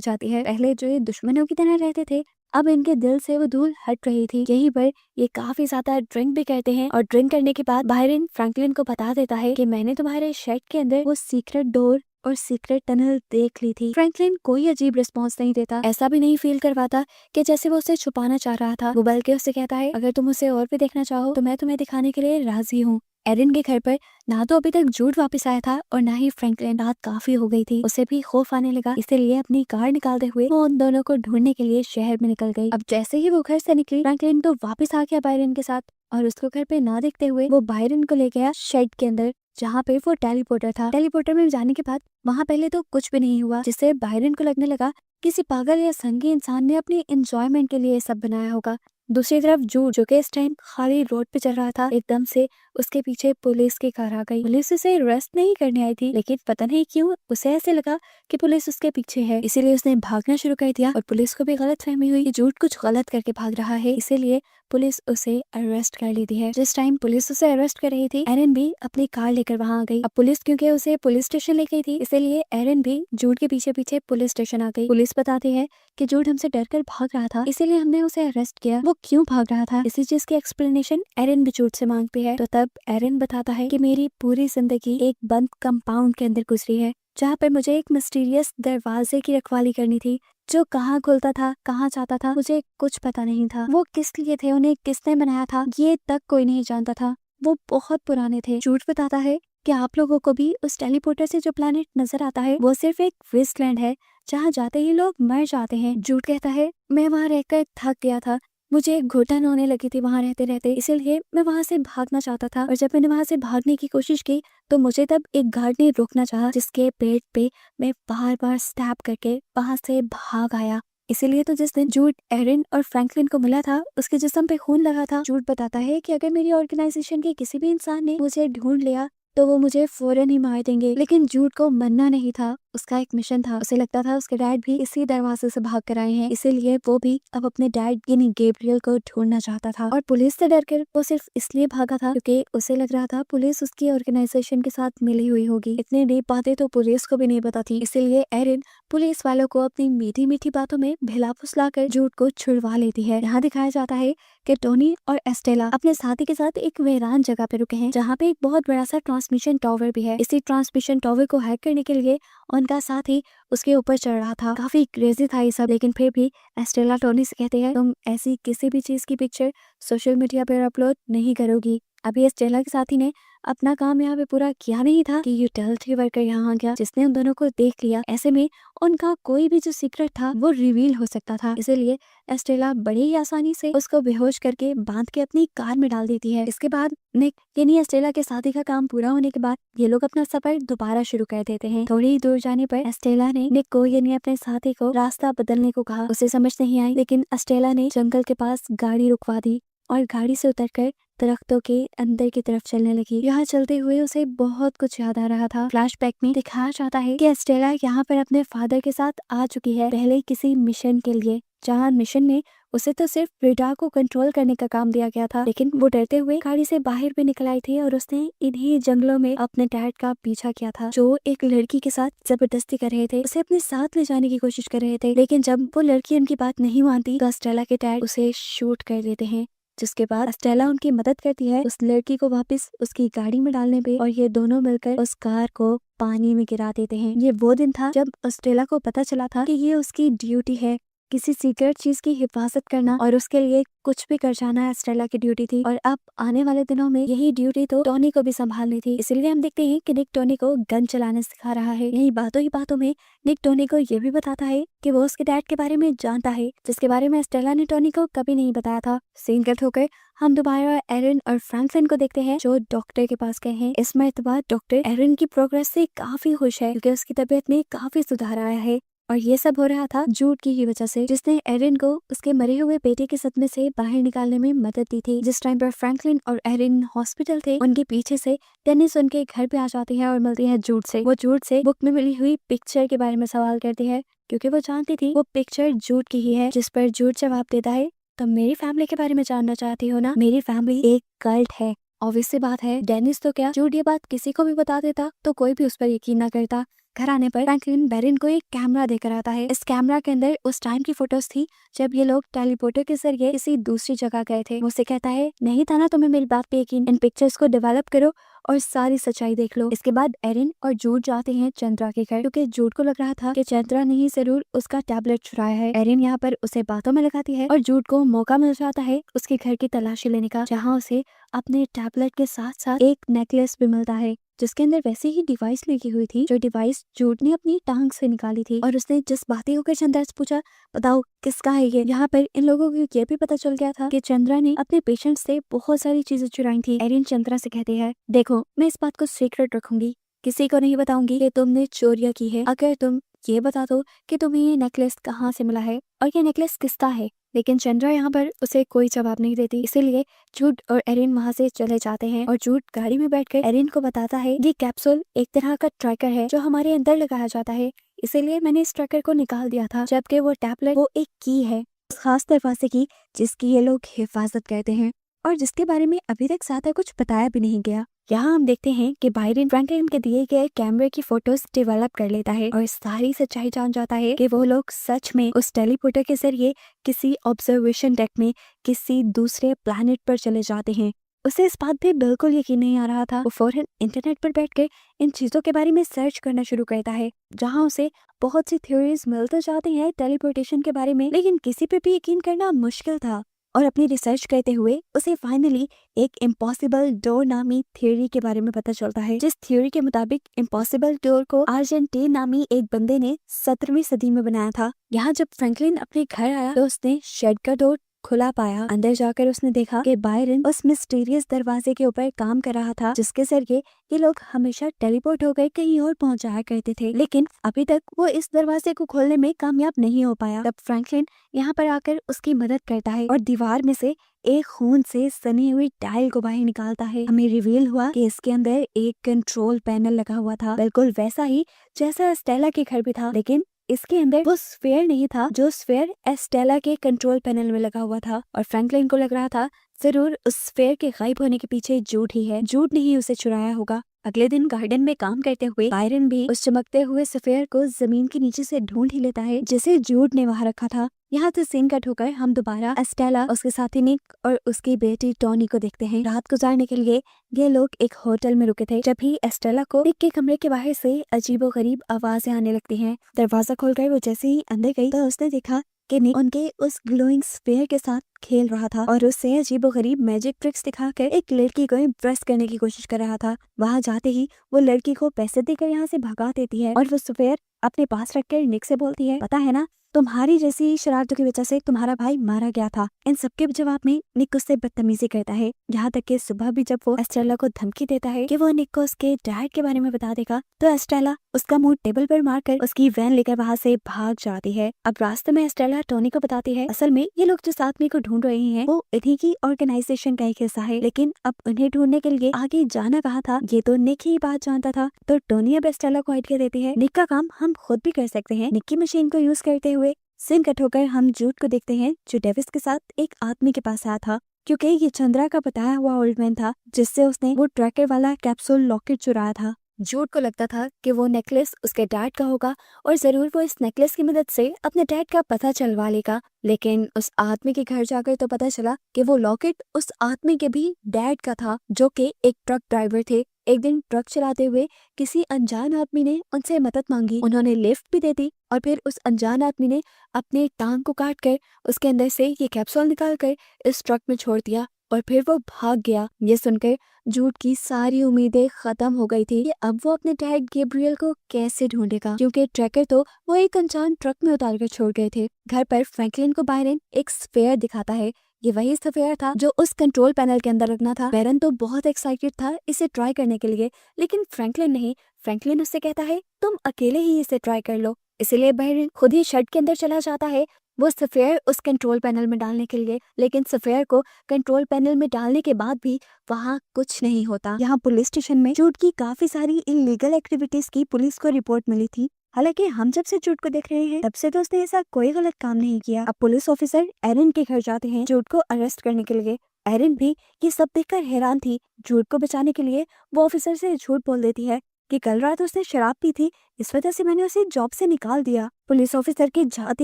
जाती है। पहले जो ये दुश्मनों की तरह रहते थे, अब इनके दिल से वो धूल हट रही थी। यहीं पर ये काफी ज्यादा ड्रिंक भी करते हैं और ड्रिंक करने के बाद बायरन फ्रैंकलिन को बता देता है कि मैंने तुम्हारे शेड के अंदर वो सीक्रेट डोर और सीक्रेट टनल देख ली थी। फ्रैंकलिन कोई अजीब रिस्पॉन्स नहीं देता, ऐसा भी नहीं फील करवाता कि जैसे वो उसे छुपाना चाह रहा था। वो बल्कि उससे कहता है, अगर तुम उसे और भी देखना चाहो तो मैं तुम्हें दिखाने के लिए राजी हूँ। एरिन के घर पर ना तो अभी तक जूड वापस आया था और ना ही फ्रैंकलिन। रात काफी हो गई थी, उसे भी खौफ आने लगा, इसलिए अपनी कार निकालते हुए वो उन दोनों को ढूंढने के लिए शहर में निकल गई। अब जैसे ही वो घर से निकली, फ्रैंकलिन तो वापस आ गया बायरन के साथ और उसको घर पे ना देखते हुए वो बायरन को ले गया शेड के अंदर जहाँ पे वो टेलीपोर्टर था। टेलीपोर्टर में जाने के बाद वहाँ पहले तो कुछ भी नहीं हुआ, जिससे बायरन को लगने लगा किसी पागल या संगी इंसान ने अपनी एंजॉयमेंट के लिए ये सब बनाया होगा। दूसरी तरफ जूड जो कि इस टाइम खाली रोड पे चल रहा था, एकदम से उसके पीछे पुलिस की कार आ गई। पुलिस उसे अरेस्ट नहीं करने आई थी, लेकिन पता नहीं क्यों उसे ऐसे लगा कि पुलिस उसके पीछे है, इसीलिए उसने भागना शुरू कर दिया और पुलिस को भी गलत फहमी हुई कि जूड कुछ गलत करके भाग रहा है, इसीलिए पुलिस उसे अरेस्ट कर लेती है। जिस टाइम पुलिस उसे अरेस्ट कर रही थी, एरिन भी अपनी कार लेकर वहाँ आ गई। अब पुलिस क्योंकि उसे पुलिस स्टेशन ले गई थी, इसीलिए एरिन भी जूड के पीछे पीछे पुलिस स्टेशन आ गई। पुलिस बताती है कि जूड हमसे डरकर भाग रहा था, इसीलिए हमने उसे अरेस्ट किया। वो क्यों भाग रहा था, इसी चीज की एक्सप्लेनेशन एरिन भी जूड से मांगती है। तो तब एरिन बताता है कि मेरी पूरी जिंदगी एक बंद कंपाउंड के अंदर गुजरी है, जहाँ पर मुझे एक मिस्टीरियस दरवाजे की रखवाली करनी थी, जो कहाँ खुलता था, कहाँ जाता था, मुझे कुछ पता नहीं था। वो किस लिए थे, उन्हें किसने बनाया था, ये तक कोई नहीं जानता था। वो बहुत पुराने थे। जूड बताता है कि आप लोगों को भी उस टेलीपोर्टर से जो प्लैनेट नजर आता है वो सिर्फ एक वेस्टलैंड है, जहाँ जाते ही लोग मर जाते हैं। जूड कहता है, मैं वहाँ रहकर थक गया था, मुझे घुटन होने लगी थी वहां रहते रहते, इसलिए मैं वहां से भागना चाहता था। और जब मैंने वहां से भागने की कोशिश की तो मुझे तब एक गार्ड ने रोकना चाहा, जिसके पेट पे मैं बार बार स्टैब करके वहां से भाग आया। इसीलिए तो जिस दिन जूड एरिन और फ्रैंकलिन को मिला था, उसके जिस्म पे खून लगा था। जूड बताता है कि अगर मेरी ऑर्गेनाइजेशन के किसी भी इंसान ने मुझे ढूंढ लिया तो वो मुझे फौरन ही मार देंगे, लेकिन जूड को मरना नहीं था, उसका एक मिशन था। उसे लगता था उसके डैड भी इसी दरवाजे से भाग कर आए हैं, इसीलिए वो भी अब अपने डैड यानी गैब्रियल को ढूंढना चाहता था। और पुलिस से डरकर वो सिर्फ इसलिए भागा था क्योंकि उसे लग रहा था पुलिस उसकी ऑर्गेनाइजेशन के साथ मिली हुई होगी। इतनी डीप बातें तो पुलिस को भी नहीं पता थी, इसीलिए एरिन पुलिस वालों को अपनी मीठी मीठी बातों में भिला फुसला कर जूड को छुड़वा लेती है। यहाँ दिखाया जाता है कि टोनी और एस्टेला अपने साथी के साथ एक वीरान जगह पे रुके हैं, जहाँ पे एक बहुत बड़ा सा ट्रांसमिशन टावर भी है। इसी ट्रांसमिशन टावर को हैक करने के लिए उनका साथी उसके ऊपर चढ़ रहा था। काफी क्रेजी था ये सब, लेकिन फिर भी एस्टेला टोनी से कहते हैं, तुम ऐसी किसी भी चीज की पिक्चर सोशल मीडिया पर अपलोड नहीं करोगी। अभी एस्टेला के साथी ने अपना काम यहाँ पे पूरा किया नहीं था कि यूटिलिटी वर्कर यहाँ आ गया, जिसने उन दोनों को देख लिया। ऐसे में उनका कोई भी जो सीक्रेट था वो रिवील हो सकता था, इसीलिए एस्टेला बड़ी ही आसानी से उसको बेहोश करके बांध के अपनी कार में डाल देती है। इसके बाद निक यानी एस्टेला के साथी का काम पूरा होने के बाद ये लोग अपना सफर दोबारा शुरू कर देते हैं। थोड़ी ही दूर जाने पर एस्टेला ने निक को यानी अपने साथी को रास्ता बदलने को कहा। उसे समझ नहीं आई, लेकिन एस्टेला ने जंगल के पास गाड़ी रुकवा दी और गाड़ी से उतरकर दरख्तों के अंदर की तरफ चलने लगी। यहाँ चलते हुए उसे बहुत कुछ याद आ रहा था। फ्लैशबैक में दिखाया जाता है कि एस्टेला यहाँ पर अपने फादर के साथ आ चुकी है, पहले किसी मिशन के लिए, जहाँ मिशन में उसे तो सिर्फ रेडार को कंट्रोल करने का काम दिया गया था, लेकिन वो डरते हुए गाड़ी से बाहर भी निकल आई थी और उसने इन्हीं जंगलों में अपने डैड का पीछा किया था, जो एक लड़की के साथ जबरदस्ती कर रहे थे, उसे अपने साथ ले जाने की कोशिश कर रहे थे। लेकिन जब वो लड़की उनकी बात नहीं मानती तो एस्टेला के डैड उसे शूट कर देते हैं, जिसके बाद एस्टेला उनकी मदद करती है उस लड़की को वापस उसकी गाड़ी में डालने पे, और ये दोनों मिलकर उस कार को पानी में गिरा देते हैं। ये वो दिन था जब एस्टेला को पता चला था कि ये उसकी ड्यूटी है किसी सीक्रेट चीज की हिफाजत करना और उसके लिए कुछ भी कर जाना एस्टेला की ड्यूटी थी। और अब आने वाले दिनों में यही ड्यूटी तो टोनी को भी संभालनी थी। इसलिए हम देखते हैं कि निक टोनी को गन चलाने सिखा रहा है। यही बातों ही बातों में निक टोनी को ये भी बताता है कि वो उसके डैड के बारे में जानता है, जिसके बारे में एस्टेला ने टोनी को कभी नहीं बताया था। सीन कट होकर हम दोबारा एरिन और फ्रैंकलिन को देखते हैं जो डॉक्टर के पास गए हैं। इस मर्तबा डॉक्टर एरिन की प्रोग्रेस से काफी खुश है क्योंकि उसकी तबीयत में काफी सुधार आया है। और ये सब हो रहा था जूड की ही वजह से, जिसने एरिन को उसके मरे हुए बेटे के सदमे से बाहर निकालने में मदद दी थी। जिस टाइम पर फ्रैंकलिन और एरिन हॉस्पिटल थे, उनके पीछे से डेनिस उनके घर पे आ जाती है और मिलती है जूड से। वो जूड से बुक में मिली हुई पिक्चर के बारे में सवाल करती है क्योंकि वो जानती थी वो पिक्चर जूड की ही है। जिस पर जूड जवाब देता है, तो मेरी फैमिली के बारे में जानना चाहती हो ना? मेरी फैमिली एक कल्ट है। ऑब्वियस सी बात है, डेनिस तो क्या जूड ये बात किसी को भी बता देता तो कोई भी उस पर यकीन ना करता। घर आने पर फ्रैंकलिन बेरिन को एक कैमरा देकर आता है। इस कैमरा के अंदर उस टाइम की फोटोज थी जब ये लोग टेलीपोर्टर के जरिए किसी दूसरी जगह गए थे। वो उसे कहता है, नहीं था ना तुम्हें मेरी बात पे यकीन, इन पिक्चर्स को डेवलप करो और सारी सच्चाई देख लो। इसके बाद एरिन और जूड जाते हैं चंद्रा के घर क्योंकि जूड को लग रहा था कि चंद्रा ने ही जरूर उसका टैबलेट चुराया है। एरिन यहाँ पर उसे बातों में लगाती है और जूड को मौका मिल जाता है उसके घर की तलाशी लेने का, जहाँ उसे अपने टैबलेट के साथ साथ एक नेकलेस भी मिलता है जिसके अंदर वैसे ही डिवाइस लगी हुई थी जो डिवाइस जूड ने अपनी टांग से निकाली थी। और उसने जिस बातें होकर चंद्रा से पूछा, बताओ किसका है ये? यहाँ पर इन लोगों को ये भी पता चल गया था कि चंद्रा ने अपने पेशेंट से बहुत सारी चीजें चुराई थी। एरिन चंद्रा से कहती है, देखो मैं इस बात को सीक्रेट रखूंगी, किसी को नहीं बताऊंगी कि तुमने चोरियां की है। अगर तुम ये बता दो कि तुम्हें ये नेकलेस कहाँ से मिला है और ये नेकलेस किसका है। लेकिन चंद्रा यहाँ पर उसे कोई जवाब नहीं देती, इसीलिए जूड और एरिन वहाँ से चले जाते हैं। और जूड गाड़ी में बैठकर एरिन को बताता है ये कैप्सूल एक तरह का ट्रैकर है जो हमारे अंदर लगाया जाता है, इसीलिए मैंने इस ट्रैकर को निकाल दिया था। जबकि वो टैबलेट वो एक की है उस खास दरवाजे की जिसकी ये लोग हिफाजत करते हैं और जिसके बारे में अभी तक ज्यादा कुछ बताया भी नहीं गया। यहाँ हम देखते हैं कि बायरन फ्रैंकलिन के दिए गए कैमरे की फोटोज डेवलप कर लेता है और सारी सच्चाई जान जाता है कि वो लोग सच में उस टेलीपोर्टर के जरिए किसी ऑब्जर्वेशन डेक में किसी दूसरे प्लैनेट पर चले जाते हैं। उसे इस बात पे बिल्कुल यकीन नहीं आ रहा था। वो फौरन इंटरनेट पर बैठकर इन चीजों के बारे में सर्च करना शुरू करता है, जहाँ उसे बहुत सी थ्योरीज मिलते जाती हैं टेलीपोर्टेशन के बारे में, लेकिन किसी पे भी यकीन करना मुश्किल था। और अपनी रिसर्च करते हुए उसे फाइनली एक इम्पॉसिबल डोर नामी थ्योरी के बारे में पता चलता है, जिस थ्योरी के मुताबिक इम्पॉसिबल डोर को अर्जेंटीन नामी एक बंदे ने 17वीं सदी में बनाया था। यहाँ जब फ्रैंकलिन अपने घर आया तो उसने शेड का डोर खुला पाया। अंदर जाकर उसने देखा कि बायरन उस मिस्टीरियस दरवाजे के ऊपर काम कर रहा था जिसके जरिए ये लोग हमेशा टेलीपोर्ट होकर कहीं और पहुंच जाया करते थे, लेकिन अभी तक वो इस दरवाजे को खोलने में कामयाब नहीं हो पाया। तब फ्रैंकलिन यहाँ पर आकर उसकी मदद करता है और दीवार में से एक खून से सनी हुई टाइल को बाहर निकालता है। हमें रिवील हुआ कि इसके अंदर एक कंट्रोल पैनल लगा हुआ था, बिल्कुल वैसा ही जैसा स्टेला के घर भी था, लेकिन इसके अंदर वो स्फेयर नहीं था जो स्फेयर एस्टेला के कंट्रोल पैनल में लगा हुआ था। और फ्रैंकलिन को लग रहा था जरूर उस स्फेयर के गायब होने के पीछे जूड ही है, जूड ने ही उसे चुराया होगा। अगले दिन गार्डन में काम करते हुए बायरन भी उस चमकते हुए स्फेयर को जमीन के नीचे से ढूंढ ही लेता है जिसे जूड ने वहां रखा था। यहाँ से सीन कट होकर हम दोबारा एस्टेला, उसके साथी निक और उसकी बेटी टोनी को देखते हैं। रात गुजारने के लिए ये लोग एक होटल में रुके थे। जब भी एस्टेला को निक के कमरे के बाहर से अजीबोगरीब आवाजें आने लगती हैं। दरवाजा खोलकर वो जैसे ही अंदर गई तो उसने देखा कि निक उनके उस ग्लोइंग स्फेयर के साथ खेल रहा था और उससे अजीबोगरीब मैजिक ट्रिक्स दिखाकर एक लड़की को इम्प्रेस करने की कोशिश कर रहा था। वहां जाते ही वो लड़की को पैसे देकर यहाँ से भगा देती है और वो स्फेयर अपने पास रखकर निक से बोलती है, पता है ना तुम्हारी जैसी शरारतों की वजह से तुम्हारा भाई मारा गया था। इन सबके जवाब में निक उससे बदतमीजी करता है, यहाँ तक कि सुबह भी जब वो एस्टेला को धमकी देता है कि वो निक को उसके डैड के बारे में बता देगा तो एस्टेला उसका मुंह टेबल पर मारकर उसकी वैन लेकर वहाँ से भाग जाती है। अब रास्ते में एस्टेला टोनी को बताती है असल में ये लोग जिस आदमी को ढूंढ रहे हैं वो इन्हीं की ऑर्गेनाइजेशन का एक हिस्सा है, लेकिन अब उन्हें ढूंढने के लिए आगे जाना कहाँ था ये तो निक ही बात जानता था। तो टोनी अब एस्टेला को आइडिया देती है, निक का काम हम खुद भी कर सकते हैं। निक की मशीन को यूज करते हुए सीन कट होकर हम जूड को देखते हैं जो डेविस के साथ एक आदमी के पास आया था, क्योंकि ये चंद्रा का बताया हुआ ओल्ड मैन था जिससे उसने वो ट्रैकर वाला कैप्सूल लॉकेट चुराया था। जूड को लगता था कि वो नेकलेस उसके डैड का होगा और जरूर वो इस नेकलेस की मदद से अपने डैड का पता चलवा लेगा, लेकिन उस आदमी के घर जाकर तो पता चला कि वो लॉकेट उस आदमी के भी डैड का था जो कि एक ट्रक ड्राइवर थे। एक दिन ट्रक चलाते हुए किसी अनजान आदमी ने उनसे मदद मांगी। उन्होंने लिफ्ट भी दे दी और फिर उस अनजान आदमी ने अपने टांग को काट कर उसके अंदर से ये कैप्सूल निकाल कर इस ट्रक में छोड़ दिया और फिर वो भाग गया। ये सुनकर जूड की सारी उम्मीदें खत्म हो गई थी कि अब वो अपने डैड गैब्रियल को कैसे ढूंढेगा, क्योंकि ट्रैकर तो वो एक अनजान ट्रक में उतार कर छोड़ गए थे। घर पर फ्रैंकलिन को बायरन एक स्फेयर दिखाता है। ये वही स्फेयर था जो उस कंट्रोल पैनल के अंदर रखना था। बायरन तो बहुत एक्साइटेड था इसे ट्राई करने के लिए, लेकिन फ्रैंकलिन नहीं। फ्रैंकलिन उससे कहता है तुम अकेले ही इसे ट्राई कर लो। इसलिए बायरन खुद ही शर्ट के अंदर चला जाता है वो स्फेयर उस कंट्रोल पैनल में डालने के लिए, लेकिन स्फेयर को कंट्रोल पैनल में डालने के बाद भी वहाँ कुछ नहीं होता। यहाँ पुलिस स्टेशन में जूड की काफी सारी इलीगल एक्टिविटीज की पुलिस को रिपोर्ट मिली थी। हालांकि हम जब से जूड को देख रहे हैं तब से तो उसने ऐसा कोई गलत काम नहीं किया। अब पुलिस ऑफिसर एरिन के घर जाते हैं जूड को अरेस्ट करने के लिए। एरिन भी ये सब देखकर हैरान थी। जूड को बचाने के लिए वो ऑफिसर से झूठ बोल देती है कि कल रात उसने शराब पी थी, इस वजह से मैंने उसे जॉब से निकाल दिया। पुलिस ऑफिसर के जाते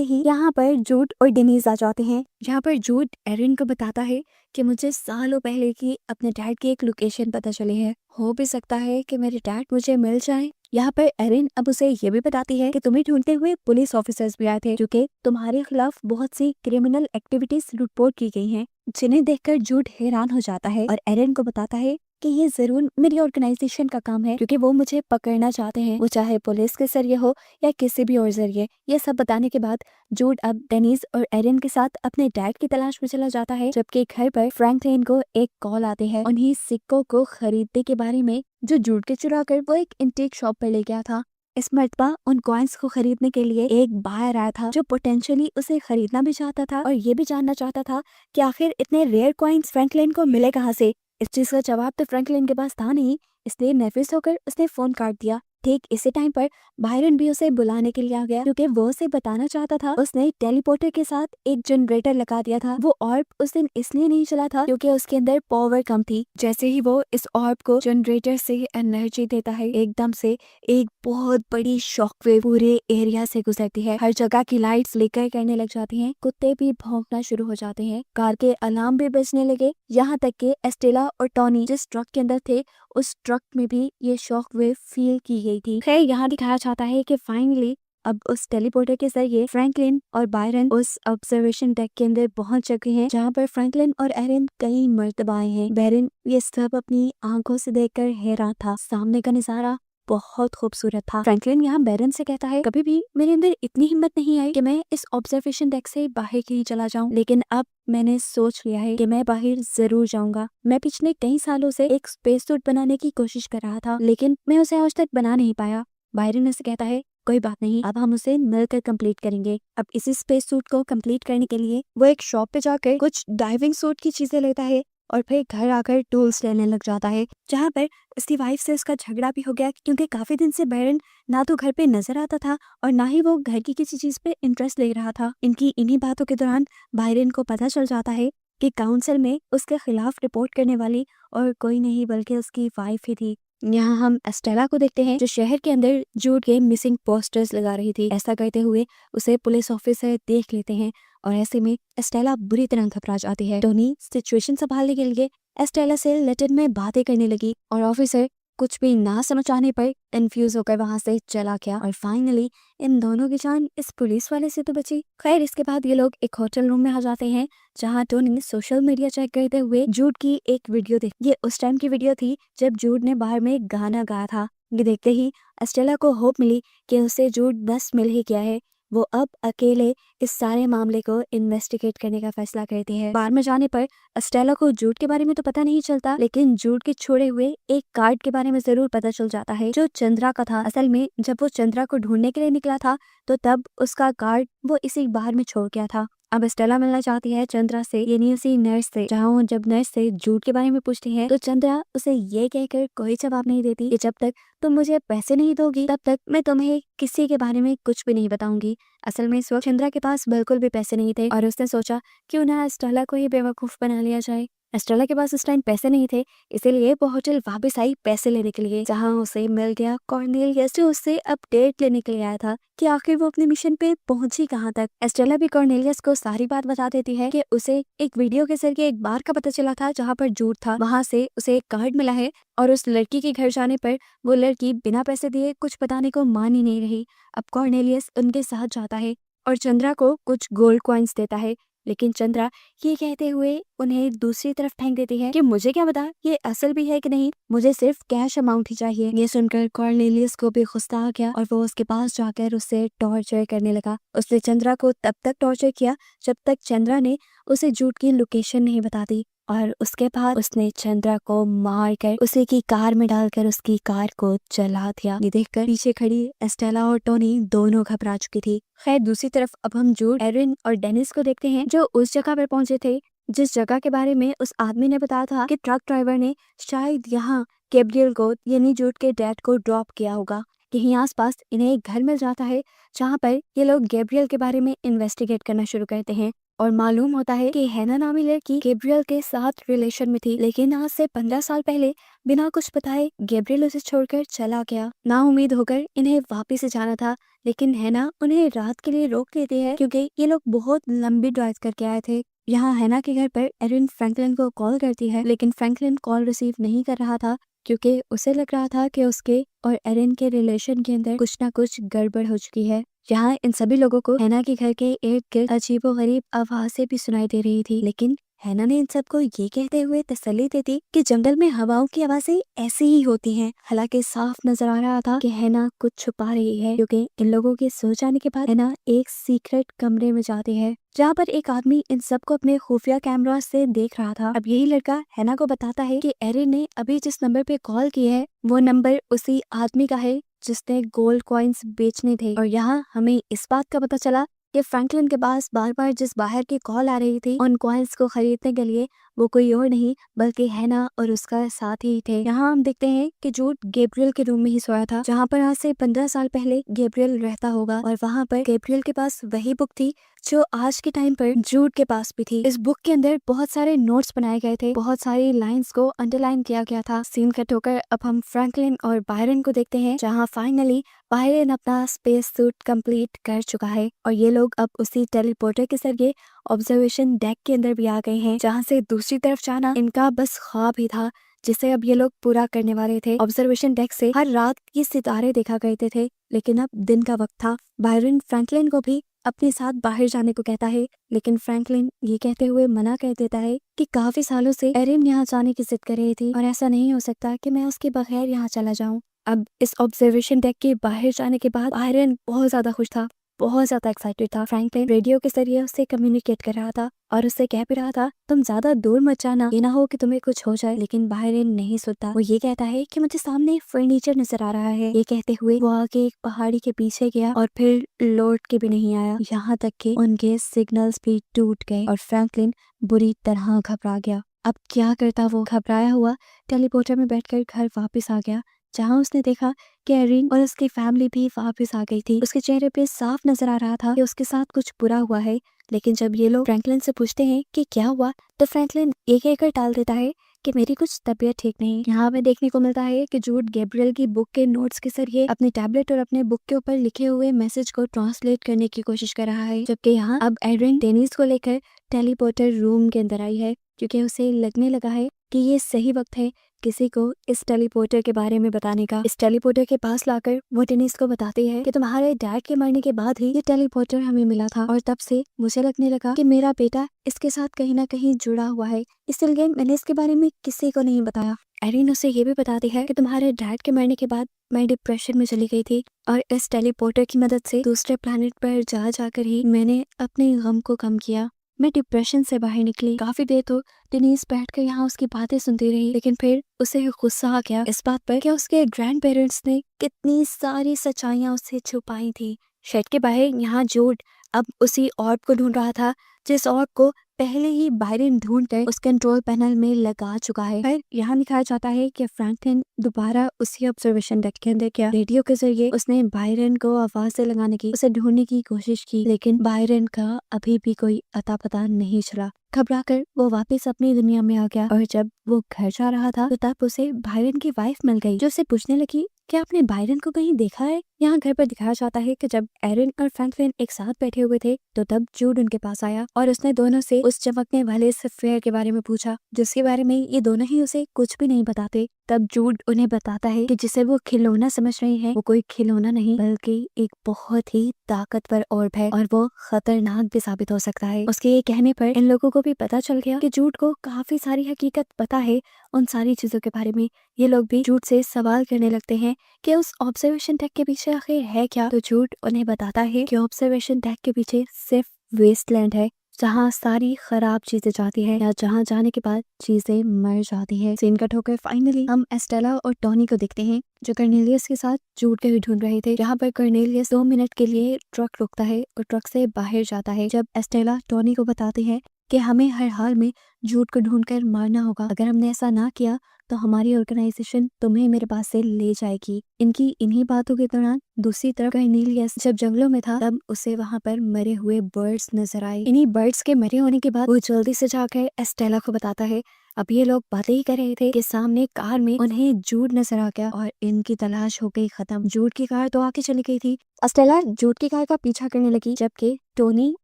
ही यहाँ पर जूड और डेनीज आ जाते हैं। यहाँ पर जूड एरिन को बताता है कि मुझे सालों पहले की अपने डैड की एक लोकेशन पता चली है, हो भी सकता है कि मेरे डैड मुझे मिल जाए। यहाँ पर एरिन अब उसे ये भी बताती है कि तुम्हें ढूंढते हुए पुलिस ऑफिसर्स भी आए थे, क्योंकि तुम्हारे खिलाफ बहुत सी क्रिमिनल एक्टिविटीज रिपोर्ट की गई हैं, जिन्हें देखकर जूड हैरान हो जाता है और एरिन को बताता है कि ये जरूर मेरी ऑर्गेनाइजेशन का काम है, क्योंकि वो मुझे पकड़ना चाहते हैं, वो चाहे पुलिस के जरिए हो या किसी भी और जरिए। ये सब बताने के बाद जूड अब डेनीज और एरिन के साथ अपने डैड की तलाश में चला जाता है, जबकि घर पर फ्रैंकलिन को एक कॉल आते हैं उन्हीं सिक्कों को खरीदने के बारे में जो जूड के चुरा कर वो एक इंटीक शॉप पर ले गया था। इस मर्तबा उन कॉइन्स को खरीदने के लिए एक बायर आया था जो पोटेंशियली उसे खरीदना भी चाहता था और ये भी जानना चाहता था कि आखिर इतने रेयर कॉइन्स फ्रैंकलिन को मिले कहाँ से। इस चीज का जवाब तो फ्रैंकलिन के पास था नहीं, इसलिए नर्वस होकर उसने फोन काट दिया। ठीक इसी टाइम पर बायरन भी उसे बुलाने के लिए आ गया, क्योंकि वो उसे बताना चाहता था उसने टेलीपोर्टर के साथ एक जनरेटर लगा दिया था। वो ऑर्ब उस दिन इसलिए नहीं चला था क्योंकि उसके अंदर पावर कम थी। जैसे ही वो इस ऑर्ब को जनरेटर से एनर्जी देता है, एकदम से एक बहुत बड़ी शॉकवेव पूरे एरिया से गुजरती है। हर जगह की लाइट्स फ्लिकर करने लग जाती हैं, कुत्ते भी भौंकना शुरू हो जाते हैं, कार के अलार्म भी बजने लगे, यहाँ तक कि एस्टेला और टॉनी जिस ट्रक के अंदर थे उस ट्रक में भी ये शॉक वेव फील की गई थी। खैर यहाँ दिखाया जाता है कि फाइनली अब उस टेलीपोर्टर के जरिए फ्रैंकलिन और बायरन उस ऑब्जर्वेशन डेक के अंदर पहुंच चुके हैं, जहाँ पर फ्रैंकलिन और एरिन कई मर्तबा आए हैं। बायरन ये सब अपनी आंखों से देखकर हैरान था। सामने का नजारा बहुत खूबसूरत था। फ्रैंकलिन यहाँ बैरन से कहता है कभी भी मेरे अंदर इतनी हिम्मत नहीं आई कि मैं इस ऑब्जर्वेशन डेक से बाहर कहीं चला जाऊं, लेकिन अब मैंने सोच लिया है कि मैं बाहर जरूर जाऊंगा। मैं पिछले कई सालों से एक स्पेस सूट बनाने की कोशिश कर रहा था, लेकिन मैं उसे आज तक बना नहीं पाया। बायरन से कहता है कोई बात नहीं, अब हम उसे मिलकर कंप्लीट करेंगे। अब इसी स्पेस सूट को कंप्लीट करने के लिए वो एक शॉप पे जाकर कुछ डाइविंग सूट की चीजें लेता है और फिर घर आकर टूल्स लेने लग जाता है, जहाँ पर उसकी वाइफ से उसका झगड़ा भी हो गया, क्योंकि काफी दिन से बायरन ना तो घर पे नजर आता था और ना ही वो घर की किसी चीज पे इंटरेस्ट ले रहा था। इनकी इन्हीं बातों के दौरान बायरन को पता चल जाता है कि काउंसिल में उसके खिलाफ रिपोर्ट करने वाली और कोई नहीं बल्कि उसकी वाइफ ही थी। यहाँ हम एस्टेला को देखते हैं जो शहर के अंदर जूड के मिसिंग पोस्टर्स लगा रही थी। ऐसा करते हुए उसे पुलिस ऑफिसर देख लेते हैं और ऐसे में एस्टेला बुरी तरह घबरा जाती है। टोनी सिचुएशन संभालने के लिए एस्टेला से लैटिन में बातें करने लगी और ऑफिसर कुछ भी ना समझ आने पर कंफ्यूज होकर वहां से चला गया और फाइनली इन दोनों की जान इस पुलिस वाले से तो बची। खैर इसके बाद ये लोग एक होटल रूम में आ जाते हैं, जहां टोनी सोशल मीडिया चेक करते हुए जूड की एक वीडियो देख। ये उस टाइम की वीडियो थी जब जूड ने बाहर में गाना गाया था। ये देखते ही एस्टेला को होप मिली कि उसे जूड बस मिल ही गया है। वो अब अकेले इस सारे मामले को इन्वेस्टिगेट करने का फैसला करती है। बार में जाने पर एस्टेला को जूड के बारे में तो पता नहीं चलता, लेकिन जूड के छोड़े हुए एक कार्ड के बारे में जरूर पता चल जाता है जो चंद्रा का था। असल में जब वो चंद्रा को ढूंढने के लिए निकला था तो तब उसका कार्ड वो इसी बार में छोड़ गया था। अब एस्टेला मिलना चाहती है चंद्रा से, यानी उसी नर्स से, जहाँ वो जब नर्स से जूड के बारे में पूछती है तो चंद्रा उसे ये कहकर कोई जवाब नहीं देती कि जब तक तुम मुझे पैसे नहीं दोगी तब तक मैं तुम्हें किसी के बारे में कुछ भी नहीं बताऊंगी। असल में इस वक्त चंद्रा के पास बिल्कुल भी पैसे नहीं थे और उसने सोचा क्यों ना एस्टेला को ही बेवकूफ बना लिया जाए। एस्ट्रेला के पास उस टाइम पैसे नहीं थे, इसीलिए वो होटल वापस आई पैसे लेने के लिए, जहाँ उसे मिल गया कॉर्नेलियस, जो उससे अपडेट लेने के लिए आया था कि आखिर वो अपने मिशन पे पहुंची कहाँ तक। एस्ट्रेला भी कॉर्नेलियस को सारी बात बता देती है कि उसे एक वीडियो के जरिए एक बार का पता चला था जहाँ पर झूठ था, वहाँ से उसे एक कार्ड मिला है और उस लड़की के घर जाने पर वो लड़की बिना पैसे दिए कुछ बताने को मान ही नहीं रही। अब कॉर्नेलियस उनके साथ जाता है और चंद्रा को कुछ गोल्ड कॉइन्स देता है, लेकिन चंद्रा ये कहते हुए उन्हें दूसरी तरफ फेंक देती है कि मुझे क्या पता ये असल भी है कि नहीं, मुझे सिर्फ कैश अमाउंट ही चाहिए। ये सुनकर कॉर्नेलियस को भी गुस्सा आ गया और वो उसके पास जाकर उससे टॉर्चर करने लगा। उसने चंद्रा को तब तक टॉर्चर किया जब तक चंद्रा ने उसे झूठ की लोकेशन नहीं बता दी, और उसके बाद उसने चंद्रा को मारकर उसे की कार में डालकर उसकी कार को जला दिया। ये देखकर पीछे खड़ी एस्टेला और टोनी दोनों घबरा चुकी थी। खैर दूसरी तरफ अब हम जूड, एरिन और डेनिस को देखते हैं, जो उस जगह पर पहुंचे थे जिस जगह के बारे में उस आदमी ने बताया था कि ट्रक ड्राइवर ने शायद यहाँ गैब्रियल को यानी जूड के डैड को ड्रॉप किया होगा। यहीं आसपास इन्हें एक घर मिल जाता है जहाँ पर ये लोग गैब्रियल के बारे में इन्वेस्टिगेट करना शुरू करते हैं और मालूम होता है कि हैना नामी लड़की गैब्रियल के साथ रिलेशन में थी, लेकिन आज से 15 साल पहले बिना कुछ बताए गैब्रियल उसे छोड़कर चला गया। ना उम्मीद होकर इन्हें वापस से जाना था, लेकिन हैना उन्हें रात के लिए रोक लेती है क्योंकि ये लोग बहुत लंबी ड्राइव करके आए थे। यहाँ हैना के घर पर एरिन फ्रैंकलिन को कॉल करती है, लेकिन फ्रैंकलिन कॉल रिसीव नहीं कर रहा था क्योंकि उसे लग रहा था कि उसके और एरिन के रिलेशन के अंदर कुछ ना कुछ गड़बड़ हो चुकी है। यहाँ इन सभी लोगों को हैना के घर के इर्द गिर्द अजीबोगरीब आवाजें भी सुनाई दे रही थी, लेकिन हैना ने इन सबको ये कहते हुए तसल्ली दी थी कि जंगल में हवाओं की आवाजें ऐसी ही होती हैं। हालांकि साफ नजर आ रहा था कि हैना कुछ छुपा रही है, क्योंकि इन लोगों के सो जाने के बाद हैना एक सीक्रेट कमरे में जाती है जहाँ पर एक आदमी इन सबको अपने खुफिया कैमरा से देख रहा था। अब यही लड़का हैना को बताता है कि एरिन ने अभी जिस नंबर पे कॉल की है वो नंबर उसी आदमी का है जिसने गोल्ड कॉइन्स बेचने थे। और यहाँ हमें इस बात का पता चला कि फ्रैंकलिन के पास बार बार जिस बाहर की कॉल आ रही थी उन कॉइन्स को खरीदने के लिए वो कोई और नहीं बल्कि हैना और उसका साथी ही थे। यहाँ हम देखते हैं कि जूड गैब्रियल के रूम में ही सोया था जहाँ पर आज से 15 साल पहले गैब्रियल रहता होगा, और वहाँ पर गैब्रियल के पास वही बुक थी जो आज के टाइम पर जूड के पास भी थी। इस बुक के अंदर बहुत सारे नोट्स बनाए गए थे, बहुत सारी लाइंस को अंडरलाइन किया गया था। सीन कट होकर अब हम फ्रैंकलिन और बायरन को देखते हैं जहाँ फाइनली बायरन अपना स्पेस सूट कंप्लीट कर चुका है और ये लोग अब उसी टेलीपोर्टर के जरिए ऑब्जर्वेशन डेक के अंदर भी आ गए हैं, जहाँ से दूसरी तरफ जाना इनका बस ख्वाब ही था जिसे अब ये लोग पूरा करने वाले थे। ऑब्जर्वेशन डेक से हर रात ये सितारे देखा करते थे, लेकिन अब दिन का वक्त था। बायरन फ्रैंकलिन को भी अपने साथ बाहर जाने को कहता है, लेकिन फ्रैंकलिन ये कहते हुए मना कर देता है कि काफी सालों से एरिन यहाँ जाने की जिद कर रही थी और ऐसा नहीं हो सकता कि मैं उसके बगैर यहाँ चला जाऊँ। अब इस ऑब्जर्वेशन डेक के बाहर जाने के बाद बायरन बहुत ज्यादा खुश था, बहुत ज्यादा एक्साइटेड था। फ्रैंकलिन रेडियो के जरिए उससे कम्युनिकेट कर रहा था और उससे कह भी रहा था तुम ज्यादा दूर मत जाना, ये ना हो कि तुम्हें कुछ हो जाए। लेकिन बायरन नहीं सुनता। वो ये कहता है कि मुझे सामने फर्नीचर नजर आ रहा है। ये कहते हुए वो आगे एक पहाड़ी के पीछे गया और फिर लौट के भी नहीं आया, यहाँ तक कि उनके सिग्नल्स भी टूट गए और फ्रैंकलिन बुरी तरह घबरा गया। अब क्या करता वो घबराया हुआ टेलीपोर्टर में बैठकर घर वापस आ गया, जहाँ उसने देखा कि एरिन और उसकी फैमिली भी वापस आ गई थी। उसके चेहरे पे साफ नजर आ रहा था कि उसके साथ कुछ बुरा हुआ है, लेकिन जब ये लोग फ्रैंकलिन से पूछते हैं कि क्या हुआ तो फ्रैंकलिन ये कहकर टाल देता है कि मेरी कुछ तबीयत ठीक नहीं। यहाँ हमें देखने को मिलता है कि जूड गैब्रियल की बुक के नोट्स के जरिए अपने टैबलेट और अपने बुक के ऊपर लिखे हुए मैसेज को ट्रांसलेट करने की कोशिश कर रहा है, जबकि यहाँ अब एरिन डेनिस को लेकर टेलीपोर्टर रूम के अंदर आई है क्योंकि उसे लगने लगा है कि ये सही वक्त है किसी को इस टेलीपोर्टर के बारे में बताने का। इस टेलीपोर्टर के पास लाकर वो डेनिस को बताती है कि तुम्हारे डैड के मरने के बाद ही ये टेलीपोर्टर हमें मिला था और तब से मुझे लगने लगा कि मेरा बेटा इसके साथ कहीं ना कहीं जुड़ा हुआ है, इसलिए मैंने इसके बारे में किसी को नहीं बताया। एरिन उसे ये भी बताती है कि तुम्हारे डैड के मरने के बाद मैं डिप्रेशन में चली गई थी और इस टेलीपोर्टर की मदद से दूसरे प्लैनेट पर जा जाकर ही मैंने अपने गम को कम किया। मैं डिप्रेशन से बाहर निकली। काफी देर तो डेनिस बैठकर यहाँ उसकी बातें सुनती रही, लेकिन फिर उसे गुस्सा आ गया इस बात पर कि उसके ग्रैंड पेरेंट्स ने कितनी सारी सच्चाइयां उससे छुपाई थी। शेड के बाहर यहाँ जूड अब उसी ऑर्ब को ढूंढ रहा था जिस ऑर्ब को पहले ही बायरन ढूंढकर उस कंट्रोल पैनल में लगा चुका है। फिर यहाँ दिखाया जाता है कि फ्रैंकलिन दोबारा उसी ऑब्जर्वेशन डेक के अंदर क्या रेडियो के जरिए उसने बायरन को आवाज से लगाने की, उसे ढूंढने की कोशिश की, लेकिन बायरन का अभी भी कोई अता पता नहीं चला। घबराकर वो वापस अपनी दुनिया में आ गया और जब वो घर जा रहा था तो तब उसे बायरन की वाइफ मिल गई, जो उसे पूछने लगी क्या आपने बायरन को कहीं देखा है। यहाँ घर पर दिखाया जाता है कि जब एरिन और फ्रैंकलिन एक साथ बैठे हुए थे तो तब जूड उनके पास आया और उसने दोनों से उस चमकने वाले सफेयर के बारे में पूछा, जिसके बारे में ये दोनों ही उसे कुछ भी नहीं बताते। तब जूड उन्हें बताता है कि जिसे वो खिलौना समझ रहे हैं वो कोई खिलौना नहीं बल्कि एक बहुत ही ताकतवर ऑर्ब है और वो खतरनाक भी साबित हो सकता है। उसके ये कहने पर इन लोगों को भी पता चल गया कि जूड को काफी सारी हकीकत पता है उन सारी चीजों के बारे में। ये लोग भी जूड से सवाल करने लगते हैं कि उस ऑब्जर्वेशन डेक के पीछे आखिर है क्या। तो जूड उन्हें बताता है कि ऑब्जर्वेशन डेक के पीछे सिर्फ वेस्टलैंड है, जहाँ सारी खराब चीजें जाती है या जहाँ जाने के बाद चीजें मर जाती है। सीन कट होकर फाइनली हम एस्टेला और टॉनी को देखते हैं जो कर्नेलियस के साथ जूड को ढूंढ रहे थे। यहाँ पर कर्नेलियस 2 मिनट के लिए ट्रक रोकता है और ट्रक से बाहर जाता है। जब एस्टेला टॉनी को बताते हैं कि हमें हर हाल में जूड को ढूंढकर मारना होगा, अगर हमने ऐसा ना किया तो हमारी ऑर्गेनाइजेशन तुम्हें मेरे पास से ले जाएगी। इनकी इन्हीं बातों के दौरान दूसरी तरफ कर्नेलियस जब जंगलों में था तब उसे वहाँ पर मरे हुए बर्ड्स नजर आए। इन्हीं बर्ड्स के मरे होने के बाद वो जल्दी से जाकर एस्टेला को बताता है। अब ये लोग बातें ही कर रहे थे कि सामने कार में उन्हें जूड नजर आ गया और इनकी तलाश हो गई खत्म। जूड की कार तो आगे चली गई थी। एस्टेला जूड की कार का पीछा करने लगी जबकि टोनी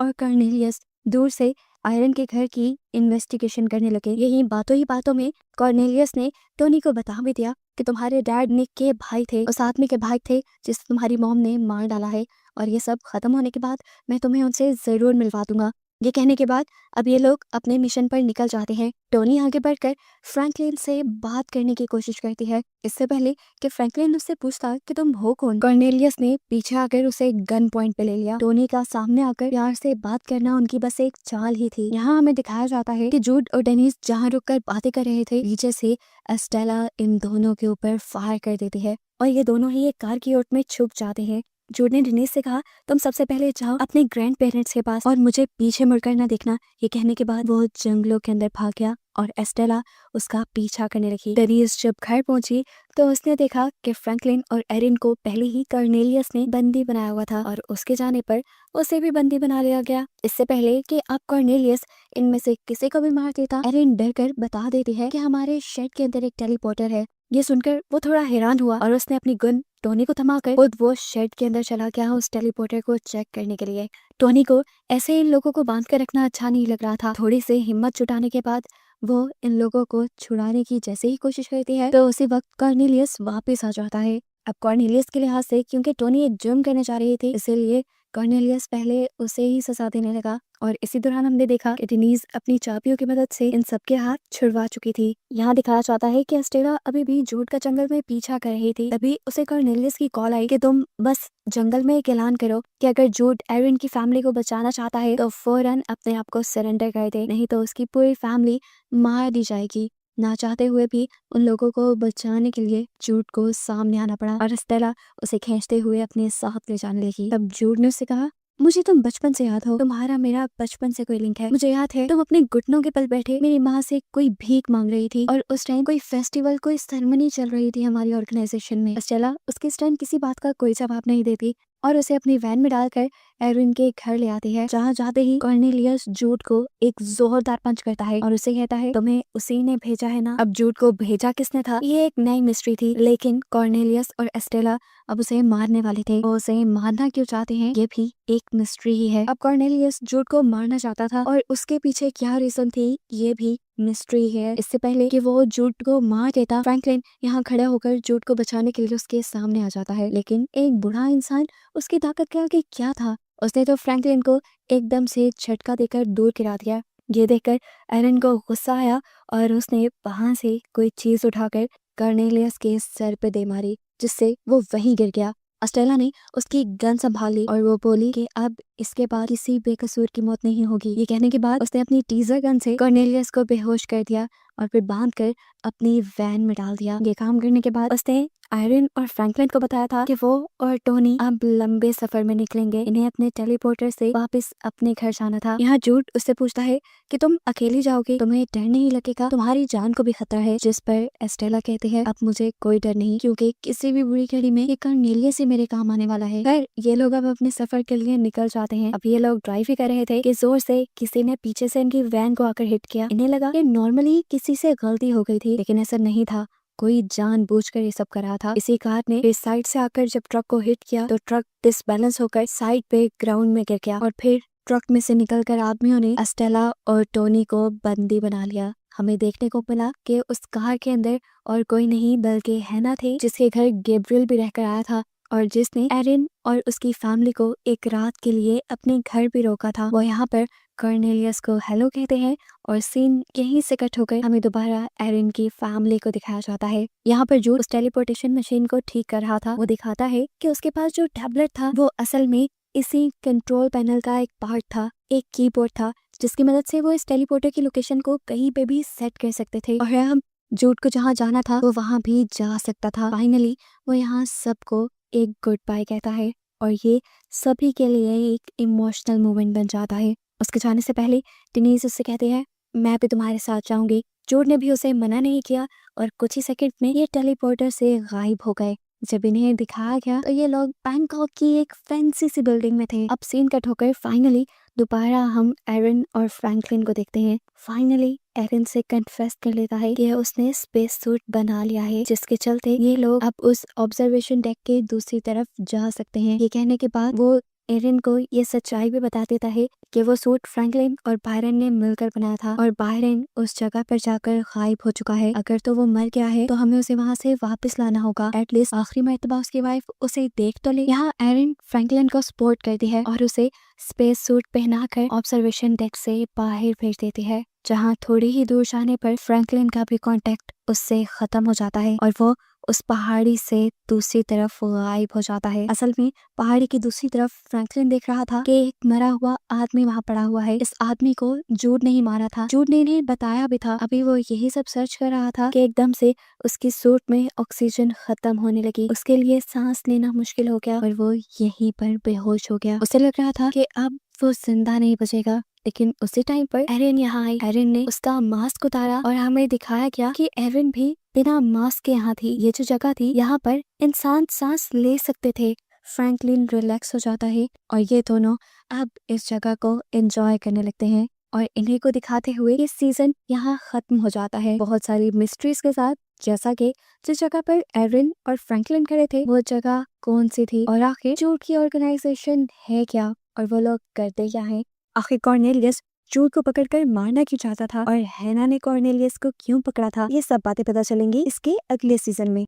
और कर्नेलियस दूर से आयरन के घर की इन्वेस्टिगेशन करने लगे। यही बातों में कॉर्नेलियस ने टोनी को बता भी दिया कि तुम्हारे डैड निक के भाई थे और साथ में के भाई थे जिसे तुम्हारी मॉम ने मार डाला है और ये सब खत्म होने के बाद मैं तुम्हें उनसे जरूर मिलवा दूंगा। ये कहने के बाद अब ये लोग अपने मिशन पर निकल जाते हैं। टोनी आगे बढ़कर फ्रैंकलिन से बात करने की कोशिश करती है इससे पहले कि फ्रैंकलिन उससे पूछता कि तुम हो कौन। कॉर्नेलियस ने पीछे आकर उसे गन पॉइंट पे ले लिया। टोनी का सामने आकर प्यार से बात करना उनकी बस एक चाल ही थी। यहाँ हमें दिखाया जाता है कि जूड और डेनिस जहाँ रुककर बातें कर रहे थे पीछे से एस्टेला इन दोनों के ऊपर फायर कर देती है और ये दोनों ही एक कार की ओट में छुप जाते हैं। जूड ने डेनिस से कहा तुम सबसे पहले जाओ अपने ग्रैंड पेरेंट्स के पास और मुझे पीछे मुड़कर न देखना। ये कहने के बाद वो जंगलों के अंदर भाग गया और एस्टेला उसका पीछा करने लगी। डेनिस जब घर पहुंची तो उसने देखा कि फ्रैंकलिन और एरिन को पहले ही कर्नेलियस ने बंदी बनाया हुआ था और उसके जाने पर उसे भी बंदी बना लिया गया। इससे पहले कि अब कर्नेलियस इनमें से किसी को भी मार देता, एरिन डरकर बता देती है कि हमारे शेड के अंदर एक टेलीपोर्टर है। ये सुनकर वो थोड़ा हैरान हुआ और उसने अपनी गन टोनी को थमाकर खुद वो शेड के अंदर चला गया उस टेलीपोर्टर को चेक करने के लिए। टोनी को ऐसे इन लोगों को बांध कर रखना अच्छा नहीं लग रहा था। थोड़ी सी हिम्मत जुटाने के बाद वो इन लोगों को छुड़ाने की जैसे ही कोशिश करती है तो उसी वक्त कॉर्नेलियस वापस आ जाता है। अब कॉर्नेलियस के लिहाज से क्योंकि टोनी एक जुर्म करने जा रही थी इसीलिए कॉर्नेलियस पहले उसे ही सजा देने लगा और इसी दौरान हमने देखा कि डेनिस अपनी चाबियों की मदद से इन सबके हाथ छुड़वा चुकी थी। यहाँ दिखाया जाता है कि एस्टेला अभी भी जूड का जंगल में पीछा कर रही थी। तभी उसे कॉर्नेलियस की कॉल आई कि तुम बस जंगल में एक ऐलान करो कि अगर जूड एरिन की फैमिली को बचाना चाहता है तो फौरन अपने आप को सरेंडर कर दे, नहीं तो उसकी पूरी फैमिली मार दी जाएगी। ना चाहते हुए भी उन लोगों को बचाने के लिए जूड को सामने आना पड़ा और एस्टेला उसे खींचते हुए अपने साथ ले जाने लगी। तब जूड ने उससे कहा मुझे तुम बचपन से याद हो, तुम्हारा मेरा बचपन से कोई लिंक है। मुझे याद है तुम अपने घुटनों के पल बैठे मेरी माँ से कोई भीख मांग रही थी और उस टाइम कोई फेस्टिवल कोई सेरेमनी चल रही थी हमारी ऑर्गेनाइजेशन में। एस्टेला उसके इस टाइम किसी बात का कोई जवाब नहीं देती और उसे अपनी वैन में डालकर एरिन के घर ले आती है। जहाँ जाते ही कॉर्नेलियस जूड को एक जोरदार पंच करता है और उसे कहता है तुम्हें उसी ने भेजा है ना। अब जूड को भेजा किसने था ये एक नई मिस्ट्री थी, लेकिन कॉर्नेलियस और एस्टेला अब उसे मारने वाले थे। वो उसे मारना क्यों चाहते हैं ये भी एक मिस्ट्री ही है। अब कॉर्नेलियस जूड को मारना चाहता था और उसके पीछे क्या रीजन थी ये भी मिस्ट्री है। इससे पहले कि वो जूड को मार देता फ्रैंकलिन यहाँ खड़ा होकर जूड को बचाने के लिए उसके सामने आ जाता है, लेकिन एक बूढ़ा इंसान उसकी ताकत के आगे क्या था। उसने तो फ्रैंकलिन को एकदम से झटका देकर दूर गिरा दिया। ये देखकर एरिन को गुस्सा आया और उसने वहां से कोई चीज उठाकर कॉर्नेलियस के सर पे दे मारी जिससे वो वहीं गिर गया। एस्टेला ने उसकी गन संभाल ली और वो बोली कि अब इसके बाद किसी बेकसूर की मौत नहीं होगी। ये कहने के बाद उसने अपनी टीजर गन से कॉर्नेलियस को बेहोश कर दिया और फिर बांधकर अपनी वैन में डाल दिया। ये काम करने के बाद उसने आयरन और फ्रैंकलिन को बताया था कि वो और टोनी अब लंबे सफर में निकलेंगे। इन्हें अपने टेलीपोर्टर से वापस अपने घर जाना था। यहाँ जूड उससे पूछता है कि तुम अकेली जाओगे, तुम्हें डर नहीं लगेगा, तुम्हारी जान को भी खतरा है। जिस पर एस्टेला कहती है अब मुझे कोई डर नहीं, क्योंकि किसी भी बुरी घड़ी में ये कॉर्नेलियस ही मेरे काम आने वाला है। खैर ये लोग अब अपने सफर के लिए निकल जाते हैं। अब ये लोग ड्राइव ही कर रहे थे कि जोर से किसी ने पीछे से इनकी वैन को आकर हिट किया। इन्हें लगा कि नॉर्मली किसी से गलती हो गई थी, लेकिन ऐसा नहीं था, कोई जानबूझकर ये सब कर रहा था। इसी कार ने फिर साइड से आकर जब ट्रक को हिट किया तो ट्रक डिसबैलेंस होकर साइड पे ग्राउंड में गिर गया और फिर ट्रक में से निकलकर आदमियों ने एस्टेला और टोनी को बंदी बना लिया। हमें देखने को मिला कि उस कार के अंदर और कोई नहीं बल्कि हैना थे, जिसके घर गैब्रियल भी रहकर आया था और जिसने एरिन और उसकी फैमिली को एक रात के लिए अपने घर भी रोका था। वो यहाँ पर कॉर्नेलियस को हेलो कहते हैं और सीन यहीं से कट होकर हमें दोबारा एरिन की फैमिली को दिखाया जाता है। यहाँ पर जो उस टेलीपोर्टेशन मशीन को ठीक कर रहा था वो दिखाता है कि उसके पास जो टैबलेट था वो असल में इसी कंट्रोल पैनल का एक पार्ट था, एक कीबोर्ड था, जिसकी मदद से वो इस टेलीपोर्टर की लोकेशन को कहीं पे भी सेट कर सकते थे और हम जूड को जहाँ जाना था वो वहाँ भी जा सकता था। फाइनली वो यहाँ सबको एक गुड बाय कहता है और ये सभी के लिए एक इमोशनल मोमेंट बन जाता है। उसके जाने से पहले टिनीज उससे कहते हैं मैं भी तुम्हारे साथ जाऊंगी। जूड ने भी उसे मना नहीं किया और कुछ ही सेकंड में ये टेलीपोर्टर से गायब हो गए। जब इन्हें दिखाया गया तो ये लोग बैंकॉक की एक फैंसी सी बिल्डिंग में थे। अब सीन कट होकर फाइनली दोबारा हम एरिन और फ्रैंकलिन को देखते हैं। फाइनली एरिन से कन्फेस कर लेता है कि उसने स्पेस सूट बना लिया है, जिसके चलते ये लोग अब उस ऑब्जर्वेशन डेक के दूसरी तरफ जा सकते हैं। ये कहने के बाद वो एरिन को ये सच्चाई भी बता देता है कि वो सूट फ्रैंकलिन और बायरन ने मिलकर बनाया था और बायरन उस जगह पर जाकर गायब हो चुका है। अगर तो वो मर गया है तो हमें उसे वहाँ से वापस लाना होगा, एटलीस्ट आखिरी मर्तबा उसकी वाइफ उसे देख तो ले। यहाँ एरिन फ्रैंकलिन को सपोर्ट करती है और उसे स्पेस सूट पहनाकर ऑब्जर्वेशन डेक से बाहर भेज देती है, जहाँ थोड़ी ही दूर जाने पर फ्रैंकलिन का भी कांटेक्ट उससे खत्म हो जाता है और वो उस पहाड़ी से दूसरी तरफ गायब हो जाता है। असल में पहाड़ी की दूसरी तरफ फ्रैंकलिन देख रहा था कि एक मरा हुआ आदमी वहाँ पड़ा हुआ है। इस आदमी को जूड ने ही मारा था। जूड ने इन्हें बताया भी था। अभी वो यही सब सर्च कर रहा था कि एकदम से उसकी सूट में ऑक्सीजन खत्म होने लगी। उसके लिए सांस लेना मुश्किल हो गया और वो यहीं पर बेहोश हो गया। उसे लग रहा था कि अब वो जिंदा नहीं बचेगा, लेकिन उसी टाइम पर एरिन यहाँ आई। एरिन ने उसका मास्क उतारा और हमें दिखाया गया कि एरिन भी बिना मास्क के यहाँ थी। ये जो जगह थी यहाँ पर इंसान सांस ले सकते थे। फ्रैंकलिन रिलैक्स हो जाता है और ये दोनों अब इस जगह को एंजॉय करने लगते हैं और इन्हीं को दिखाते हुए ये सीजन यहाँ खत्म हो जाता है बहुत सारी मिस्ट्रीज के साथ, जैसा कि जिस जगह पर एरिन और फ्रैंकलिन खड़े थे वो जगह कौन सी थी और आखिर जूड की ऑर्गेनाइजेशन है क्या और वो लोग करते क्या हैं। आखिर कॉर्नेलियस जूड को पकड़कर मारना क्यों चाहता था और हैना ने कॉर्नेलियस को क्यों पकड़ा था, ये सब बातें पता चलेंगी इसके अगले सीजन में।